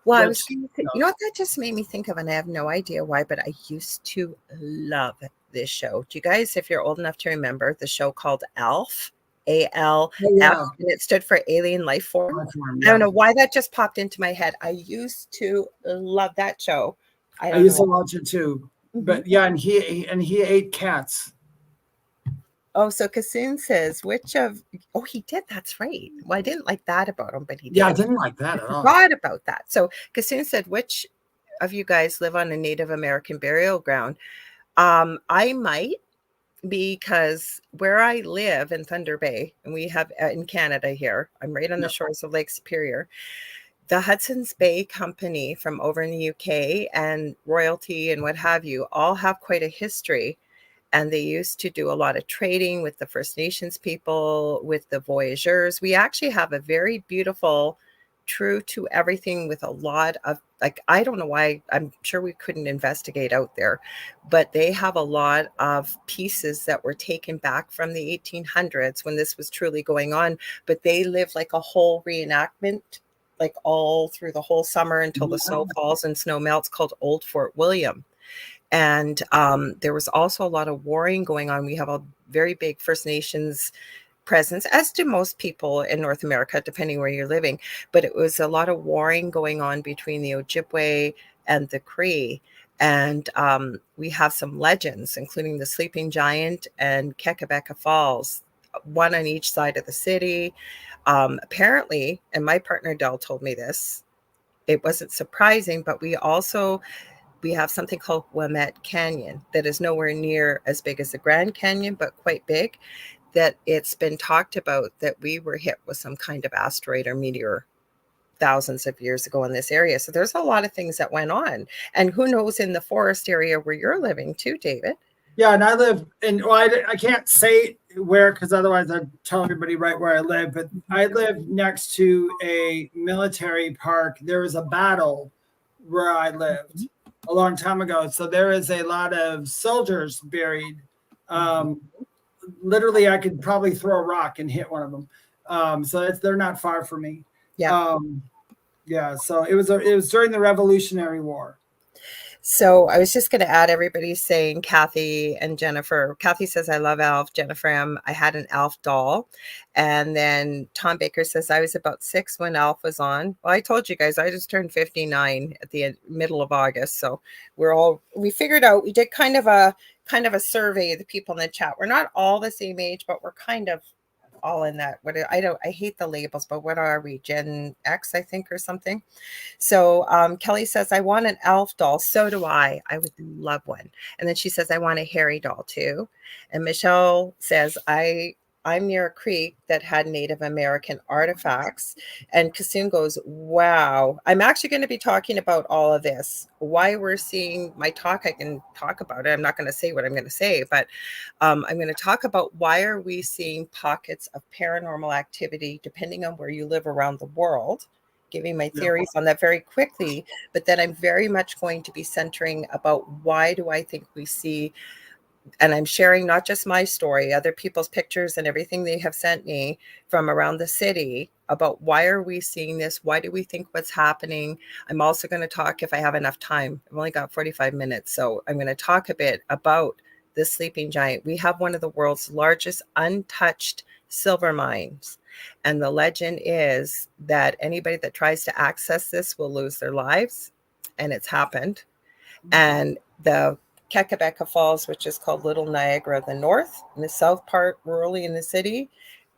Well, I was you know what that just made me think of, and I have no idea why, but I used to love this show. Do you guys, if you're old enough to remember, the show called ALF, ALF, and it stood for Alien Life Form. I don't know why that just popped into my head. I used to love that show. I used to watch it too. But yeah, and he ate cats. Oh, so Kassoon says, he did. That's right. Well, I didn't like that about him, but he did. Yeah, I didn't like that at all. Forgot about that. So Kassoon said, which of you guys live on a Native American burial ground? I might, because where I live in Thunder Bay, and we have in Canada here, I'm right on the shores of Lake Superior. The Hudson's Bay Company from over in the UK and royalty and what have you all have quite a history. And they used to do a lot of trading with the First Nations people, with the voyageurs. We actually have a very beautiful, true to everything with a lot of, like, I don't know why, I'm sure we couldn't investigate out there, but they have a lot of pieces that were taken back from the 1800s when this was truly going on. But they live like a whole reenactment, like all through the whole summer until the snow falls and snow melts, called Old Fort William. And there was also a lot of warring going on. We have a very big First Nations presence, as do most people in North America, depending where you're living. But it was a lot of warring going on between the Ojibwe and the Cree. And we have some legends, including the Sleeping Giant and Kekabeka Falls, one on each side of the city. Apparently, and my partner Del told me this, it wasn't surprising, but we have something called Willamette Canyon that is nowhere near as big as the Grand Canyon, but quite big, that it's been talked about that we were hit with some kind of asteroid or meteor thousands of years ago in this area. So there's a lot of things that went on. And who knows in the forest area where you're living too, David? Yeah, and I live in, I can't say where because otherwise I'd tell everybody right where I live, but I live next to a military park. There was a battle where I lived a long time ago. So there is a lot of soldiers buried. Literally, I could probably throw a rock and hit one of them. So they're not far from me. Yeah. So it was during the Revolutionary War. So I was just going to add, everybody's saying Kathy and Jennifer. Kathy says, I love Alf. Jennifer, I had an Alf doll. And then Tom Baker says, I was about 6 when Alf was on. Well, I told you guys, I just turned 59 at the middle of August. So we figured out, we did kind of a survey of the people in the chat. We're not all the same age, but we're kind of all in that. I hate the labels, but what are we? Gen X, I think, or something. So Kelly says, I want an Alf doll. So do I. I would love one. And then she says, I want a Harry doll too. And Michelle says, I I'm near a creek that had Native American artifacts. And Kassoon goes, wow. I'm actually going to be talking about all of this. Why we're seeing my talk, I can talk about it. I'm not going to say what I'm going to say, but I'm going to talk about why are we seeing pockets of paranormal activity depending on where you live around the world. Giving my theories on that very quickly, but then I'm very much going to be centering about why do I think we see, and I'm sharing not just my story, other people's pictures and everything they have sent me from around the city about why are we seeing this? Why do we think what's happening? I'm also going to talk, if I have enough time, I've only got 45 minutes. So I'm going to talk a bit about the sleeping giant. We have one of the world's largest untouched silver mines. And the legend is that anybody that tries to access this will lose their lives. And it's happened. And the Kakabeka Falls, which is called Little Niagara of the North, in the south part, rurally in the city,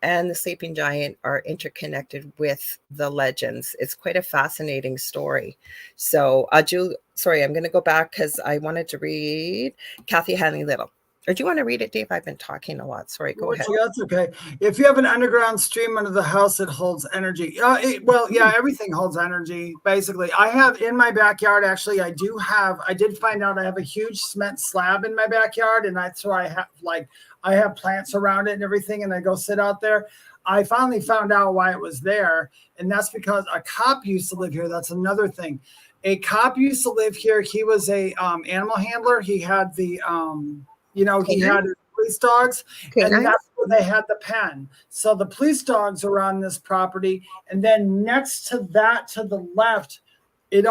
and the Sleeping Giant are interconnected with the legends. It's quite a fascinating story. So, Julie, sorry, I'm going to go back because I wanted to read Kathy Hanley Little. Or do you want to read it, Dave? I've been talking a lot. Sorry, go ahead. That's okay. If you have an underground stream under the house, it holds energy. Everything holds energy, basically. I have in my backyard, actually, I did find out I have a huge cement slab in my backyard, and that's why I have plants around it and everything, and I go sit out there. I finally found out why it was there, and that's because a cop used to live here. That's another thing. A cop used to live here. He was a animal handler. He had the he had his police dogs, and that's where they had the pen. So the police dogs are on this property, and then next to that, to the left, it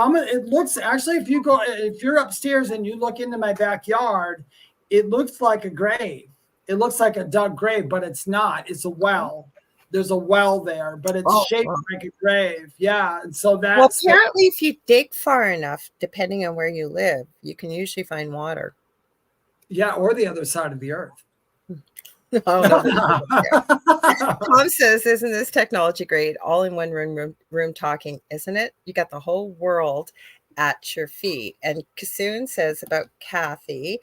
looks, actually, if you're upstairs and you look into my backyard, it looks like a grave. It looks like a dug grave, but it's not. It's a well. There's a well there, but it's shaped like a grave. Yeah, and so that's apparently, if you dig far enough, depending on where you live, you can usually find water. Yeah, or the other side of the earth. Tom says, isn't this technology great? All in one room talking, isn't it? You got the whole world at your feet. And Kassoon says about Kathy,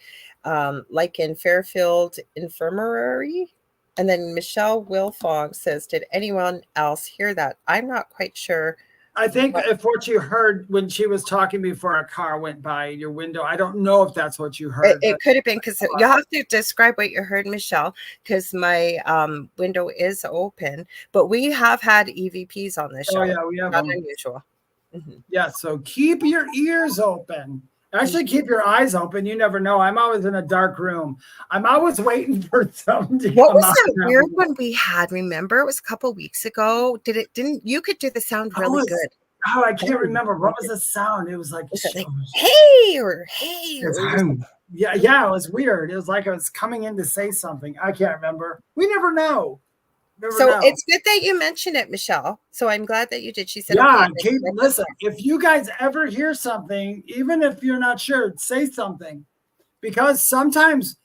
like in Fairfield Infirmary. And then Michelle Wilfong says, did anyone else hear that? I'm not quite sure. I think if what you heard when she was talking before a car went by your window, I don't know if that's what you heard. It could have been, because you'll have to describe what you heard, Michelle, because my window is open. But we have had EVPs on this show. Oh, yeah, we have not unusual. Mm-hmm. Yeah, so keep your ears open. Actually, keep your eyes open. You never know. I'm always in a dark room. I'm always waiting for something to What was that weird one we had? Remember, it was a couple of weeks ago. You could do the sound really good. Oh, I can't remember. What was the sound? It was like, hey, or hey. Yeah, it was weird. It was like I was coming in to say something. I can't remember. We never know. It's good that you mentioned it, Michelle. So I'm glad that you did. She said, yeah, okay, listen, if you guys ever hear something, even if you're not sure, say something, because sometimes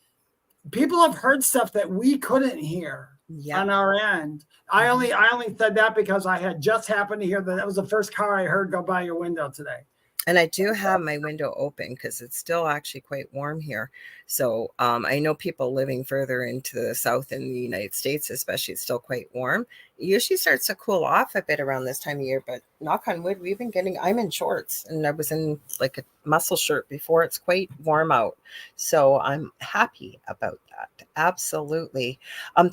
people have heard stuff that we couldn't hear on our end. I only said that because I had just happened to hear that was the first car I heard go by your window today. And I do have my window open because it's still actually quite warm here. So I know people living further into the south in the United States, especially, it's still quite warm. It usually starts to cool off a bit around this time of year, but knock on wood, I'm in shorts, and I was in like a muscle shirt before. It's quite warm out. So I'm happy about that. Absolutely.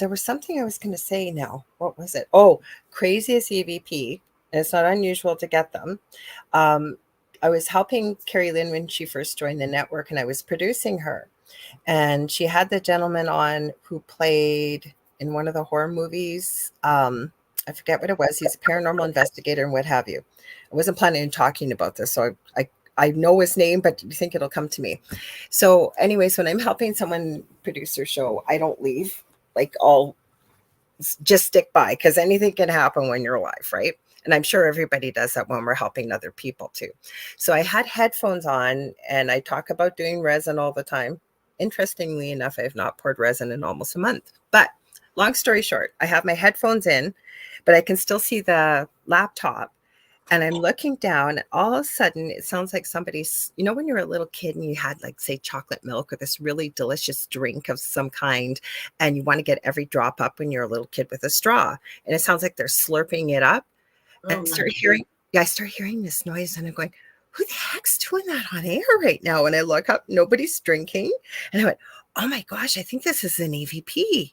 There was something I was going to say now. What was it? Oh, craziest EVP. And it's not unusual to get them. I was helping Carrie Lynn when she first joined the network, and I was producing her. And she had the gentleman on who played in one of the horror movies. I forget what it was. He's a paranormal investigator and what have you. I wasn't planning on talking about this, so I know his name, but you think it'll come to me. So anyways, when I'm helping someone produce their show, I don't leave. I'll just stick by, because anything can happen when you're live, right? And I'm sure everybody does that when we're helping other people too. So I had headphones on, and I talk about doing resin all the time. Interestingly enough, I have not poured resin in almost a month. But long story short, I have my headphones in, but I can still see the laptop. And I'm looking down, and all of a sudden, it sounds like somebody's, you know, when you're a little kid and you had, like, say, chocolate milk or this really delicious drink of some kind, and you want to get every drop up when you're a little kid with a straw. And it sounds like they're slurping it up. And I start hearing this noise, and I'm going, who the heck's doing that on air right now? And I look up, nobody's drinking. And I went, oh my gosh, I think this is an EVP.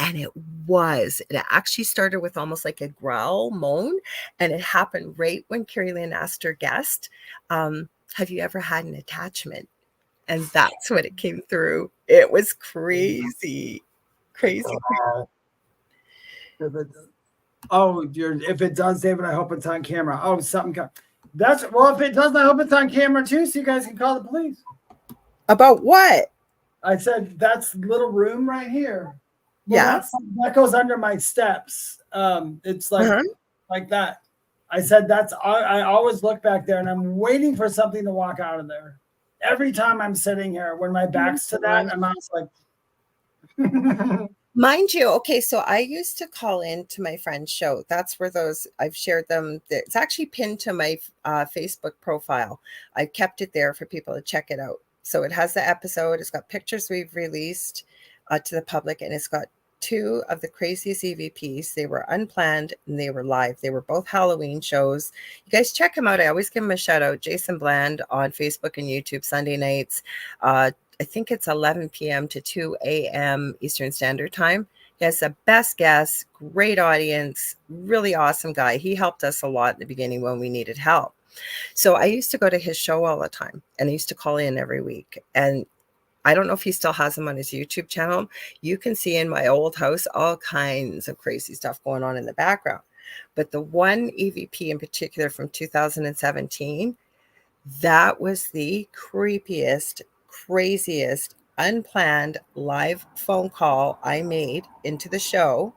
And it was. It actually started with almost like a growl moan, and it happened right when Carrie Lynn asked her guest, have you ever had an attachment? And that's when it came through. It was crazy. Crazy. If it does, David, I hope it's on camera. Oh, something. If it does, I hope it's on camera too, so you guys can call the police. About what? I said that's little room right here. Well, yeah, that goes under my steps. It's like that. I said I always look back there, and I'm waiting for something to walk out of there. Every time I'm sitting here, when my back's to that, I'm almost like. Mind you, okay, so I used to call in to my friend's show. That's where I've shared them. It's actually pinned to my Facebook profile. I've kept it there for people to check it out. So it has the episode. It's got pictures we've released to the public, and it's got 2 of the craziest EVPs. They were unplanned and they were live. They were both Halloween shows. You guys check them out. I always give them a shout out. Jason Bland on Facebook and YouTube Sunday nights. I think it's 11 p.m. to 2 a.m. Eastern Standard Time. He has the best guests, great audience, really awesome guy. He helped us a lot in the beginning when we needed help. So I used to go to his show all the time, and I used to call in every week. And I don't know if he still has them on his YouTube channel. You can see in my old house all kinds of crazy stuff going on in the background. But the one EVP in particular from 2017, that was the creepiest, craziest, unplanned live phone call I made into the show.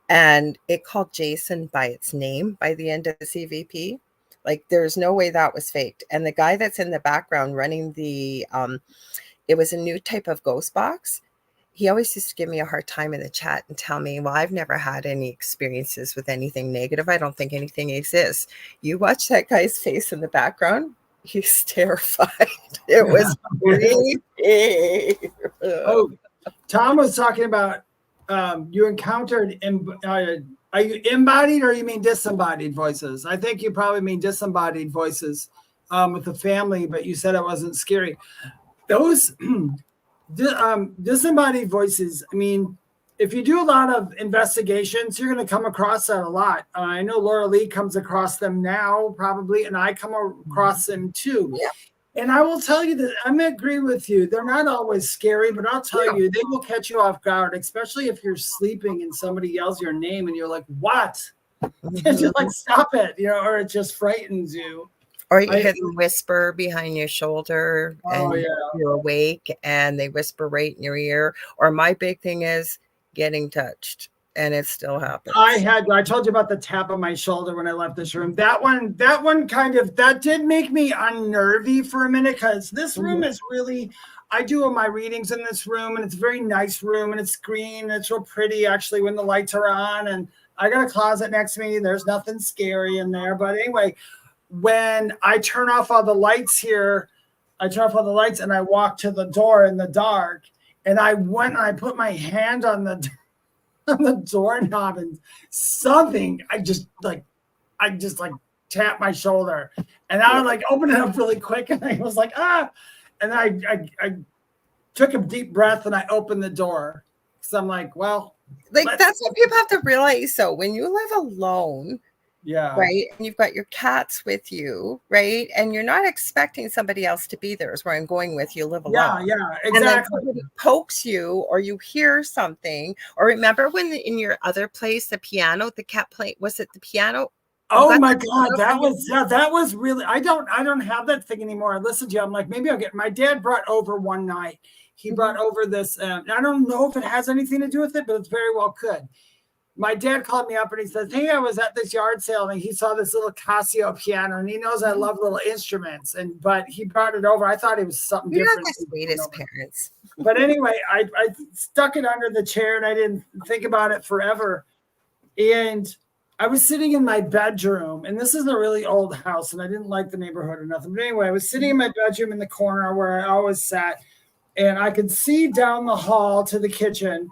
And it called Jason by its name by the end of the EVP. Like, there's no way that was faked. And the guy that's in the background running the, it was a new type of ghost box. He always used to give me a hard time in the chat and tell me, well, I've never had any experiences with anything negative. I don't think anything exists. You watch that guy's face in the background. He's terrified. It was creepy. Oh, Tom was talking about you encountered, are you embodied or you mean disembodied voices? I think you probably mean disembodied voices with the family, but you said it wasn't scary. Those disembodied voices, I mean, if you do a lot of investigations, you're going to come across that a lot. I know Lorilei comes across them now, probably, and I come across them too. Yeah. And I will tell you that I'm going to agree with you. They're not always scary, but I'll tell you, they will catch you off guard, especially if you're sleeping and somebody yells your name and you're like, what? Just like, stop it, or it just frightens you. Or you hear them whisper behind your shoulder and you're awake and they whisper right in your ear. Or my big thing is getting touched, and it still happens. I told you about the tap on my shoulder when I left this room. That one that did make me unnervy for a minute, because this room is really, I do all my readings in this room, and it's a very nice room, and it's green, and it's real pretty actually when the lights are on, and I got a closet next to me. There's nothing scary in there. But anyway, when I turn off all the lights here, and I walk to the door in the dark, and I went and I put my hand on the doorknob, and something, I just tapped my shoulder, and I would open it up really quick, and I was like, and I took a deep breath and I opened the door, because I'm like, well, that's what people have to realize. So when you live alone, right, and you've got your cats with you, right, and you're not expecting somebody else to be there, is where I'm going with. You live alone, exactly. And then somebody pokes you, or you hear something, or remember when in your other place, the piano, the cat playing, was it the piano? Oh my God, that was really, I don't have that thing anymore. I listened to you, I'm like, maybe I'll get, my dad brought over one night, he brought over this, I don't know if it has anything to do with it, but it very well could. My dad called me up and he said, hey, I was at this yard sale and he saw this little Casio piano, and he knows I love little instruments, but he brought it over. I thought it was something different. You're the sweetest parents. But anyway, I stuck it under the chair and I didn't think about it forever. And I was sitting in my bedroom, and this is a really old house, and I didn't like the neighborhood or nothing. But anyway, I was sitting in my bedroom in the corner where I always sat, and I could see down the hall to the kitchen,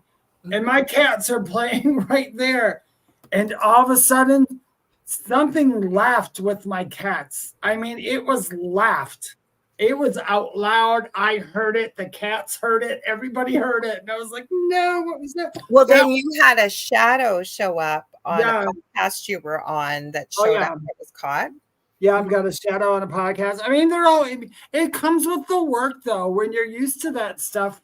and my cats are playing right there. And all of a sudden, something laughed with my cats. I mean, it was laughed. It was out loud. I heard it. The cats heard it. Everybody heard it. And I was like, no, what was that? Well, then you had a shadow show up on a podcast you were on that showed up that was caught. Yeah, I've got a shadow on a podcast. I mean, they're all, it comes with the work, though, when you're used to that stuff.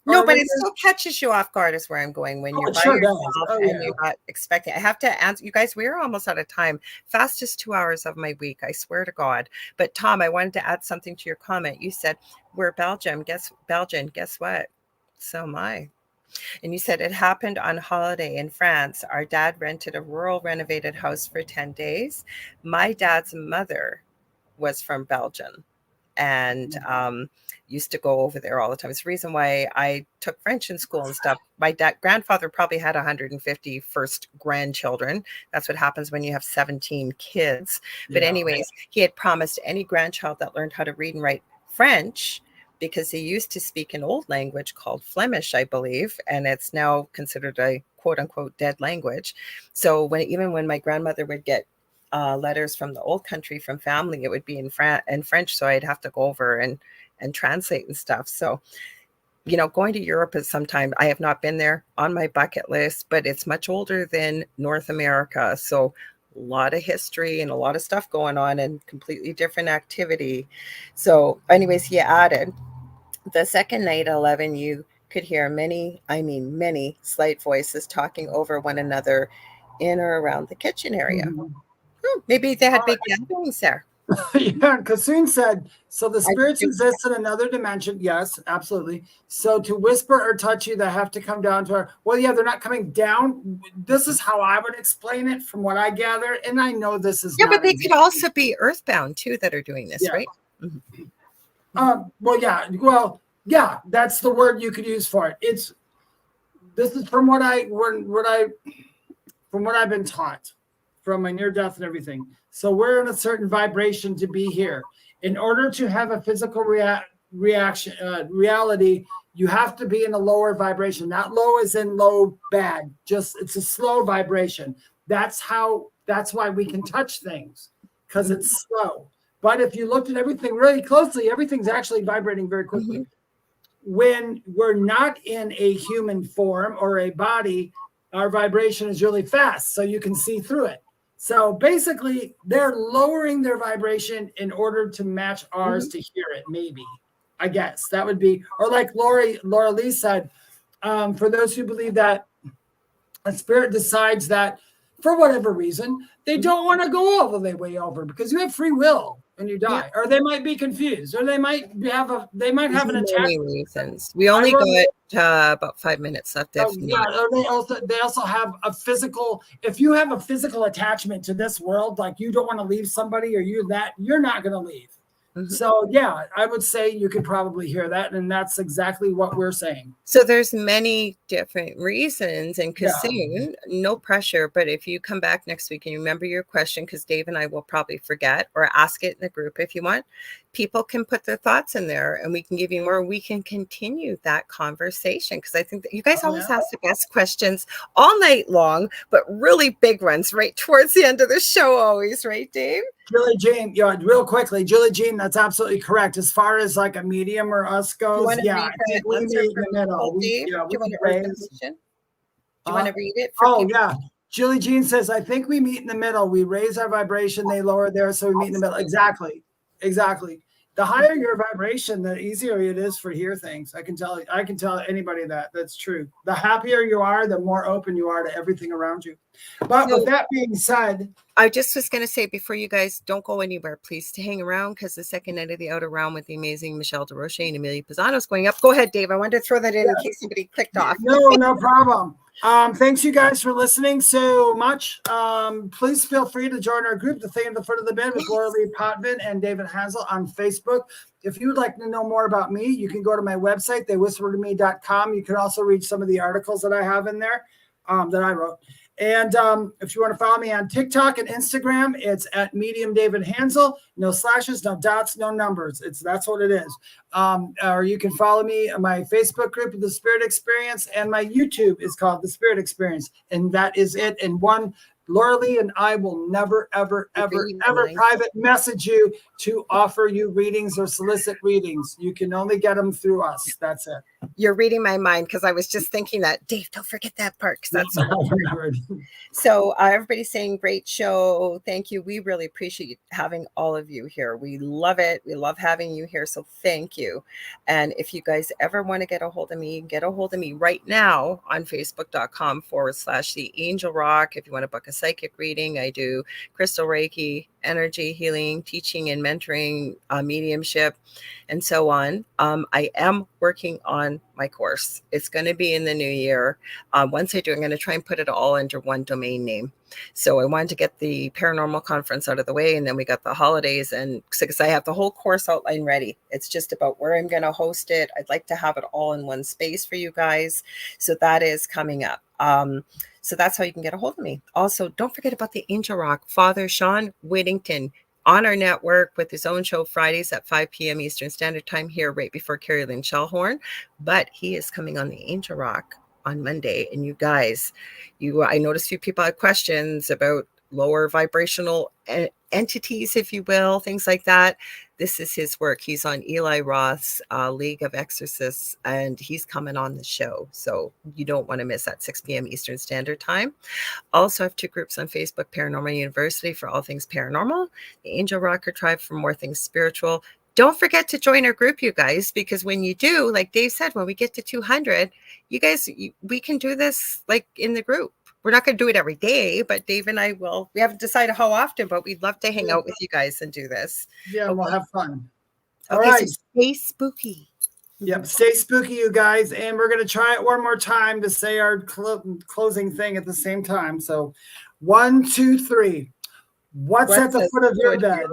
No, but it still catches you off guard is where I'm going when you're by yourself and you're not expecting. I have to answer you guys. We're almost out of time. Fastest 2 hours of my week. I swear to God. But Tom, I wanted to add something to your comment. You said we're Belgian. Guess what? So am I. And you said it happened on holiday in France. Our dad rented a rural renovated house for 10 days. My dad's mother was from Belgium and used to go over there all the time. It's the reason why I took French in school and stuff. My grandfather probably had 150 first grandchildren. That's what happens when you have 17 kids. But anyways, he had promised any grandchild that learned how to read and write French, because he used to speak an old language called Flemish, I believe, and it's now considered a quote unquote dead language. So even when my grandmother would get letters from the old country from family, it would be in French. So I'd have to go over and translate and stuff. So, going to Europe is sometime. I have not been there, on my bucket list, but it's much older than North America. So a lot of history and a lot of stuff going on and completely different activity. So anyways, he added the second night at 11, you could hear many slight voices talking over one another in or around the kitchen area. Maybe they had big gatherings there. Yeah, Kasoon said, so the spirits exist in another dimension. Yes, absolutely. So to whisper or touch you, they have to come down to our, well, yeah, they're not coming down. This is how I would explain it from what I gather. And I know this is but they could also be earthbound too that are doing this, right? Well, yeah, that's the word you could use for it. This is from what I've been taught from my near death and everything. So we're in a certain vibration to be here. In order to have a physical reality, you have to be in a lower vibration. Not low as in low bad, just it's a slow vibration. That's why we can touch things, because it's slow. But if you looked at everything really closely, everything's actually vibrating very quickly. When we're not in a human form or a body, our vibration is really fast, so you can see through it. So basically, they're lowering their vibration in order to match ours to hear it, maybe. I guess that would be, or like Lorilei said, for those who believe that a spirit decides that for whatever reason, they don't want to go all the way over, because you have free will when you die, or they might be confused, or they might have an attack. Many reasons. We only got about 5 minutes left. Or they also have a physical. If you have a physical attachment to this world, like you don't want to leave somebody, or you're not going to leave. So yeah, I would say you could probably hear that, and that's exactly what we're saying. So there's many different reasons, and Kasoon, no pressure, but if you come back next week and you remember your question, because Dave and I will probably forget, or ask it in the group if you want, people can put their thoughts in there and we can give you more. We can continue that conversation, because I think that you guys always ask the best questions all night long, but really big ones right towards the end of the show always, right, Dave? Julie Jean, real quickly, Julie Jean, that's absolutely correct. As far as like a medium or us goes, I think we meet in the middle. Do you want to read it? Julie Jean says, I think we meet in the middle. We raise our vibration, they lower theirs, so we meet in the middle. Exactly. The higher your vibration, the easier it is for hear things. I can tell anybody that. That's true. The happier you are, the more open you are to everything around you. But with that being said, I just was going to say, before you guys don't go anywhere, please to hang around, because the second night of the Outer Realm with the amazing Michelle DeRoche and Amelia Pisano is going up. Go ahead, Dave. I wanted to throw that in case somebody clicked off. No problem. Thanks you guys for listening so much. Please feel free to join our group, The Thing at the Foot of the Bed, with Lorilei Potvin and David Hanzel on Facebook. If you would like to know more about me, you can go to my website, theywhispertome.com. You can also read some of the articles that I have in there that I wrote. And if you want to follow me on TikTok and Instagram, it's at Medium David Hanzel. No slashes, no dots, no numbers. That's what it is. Or you can follow me on my Facebook group, The Spirit Experience, and my YouTube is called The Spirit Experience. And that is it in one. Lorilei and I will never, ever, ever, ever private message you to offer you readings or solicit readings. You can only get them through us. That's it. You're reading my mind because I was just thinking that, Dave, don't forget that part because that's so important. So everybody's saying great show. Thank you. We really appreciate having all of you here. We love it. We love having you here. So thank you. And if you guys ever want to get a hold of me, get a hold of me right now on Facebook.com/The Angel Rock. If you want to book a psychic reading, I do crystal Reiki, energy healing, teaching and mentoring, mediumship, and so on. I am working on my course. It's going to be in the new year. Once I do, I'm going to try and put it all under one domain name. So I wanted to get the paranormal conference out of the way, and then we got the holidays, and because I have the whole course outline ready. It's just about where I'm going to host it. I'd like to have it all in one space for you guys. So that is coming up. So that's how you can get a hold of me. Also, don't forget about the Angel Rock. Father Sean Whittington on our network with his own show Fridays at 5 p.m. Eastern Standard Time here right before Carrie Lynn Shellhorn. But he is coming on the Angel Rock on Monday. And you guys, I noticed a few people had questions about lower vibrational entities, if you will, things like that. This is his work. He's on Eli Roth's League of Exorcists, and he's coming on the show. So you don't want to miss that 6 p.m. Eastern Standard Time. Also, I have two groups on Facebook, Paranormal University for all things paranormal, the Angel Rocker Tribe for more things spiritual. Don't forget to join our group, you guys, because when you do, like Dave said, when we get to 200, you guys, we can do this like in the group. We're not going to do it every day, but Dave and I will. We haven't decided how often, but we'd love to hang out with you guys and do this. Yeah, we'll have fun. All right. So stay spooky. Yep, stay spooky, you guys. And we're going to try it one more time to say our closing thing at the same time. So 1, 2, 3. What's at the foot of your bed?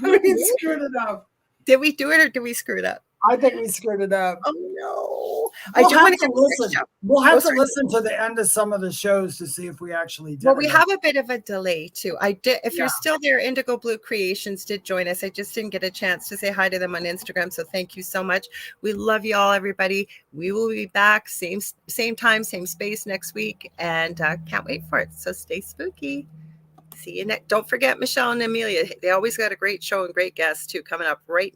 We screwed it up. Did we do it or did we screw it up? I think we screwed it up. Oh no! I do want to listen. We'll have to listen to the end of some of the shows to see if we actually did. Well, we have a bit of a delay too. I did. If you're still there, Indigo Blue Creations did join us. I just didn't get a chance to say hi to them on Instagram. So thank you so much. We love you all, everybody. We will be back same time, same space next week, and can't wait for it. So stay spooky. See you next. Don't forget Michelle and Amelia. They always got a great show and great guests too coming up right now.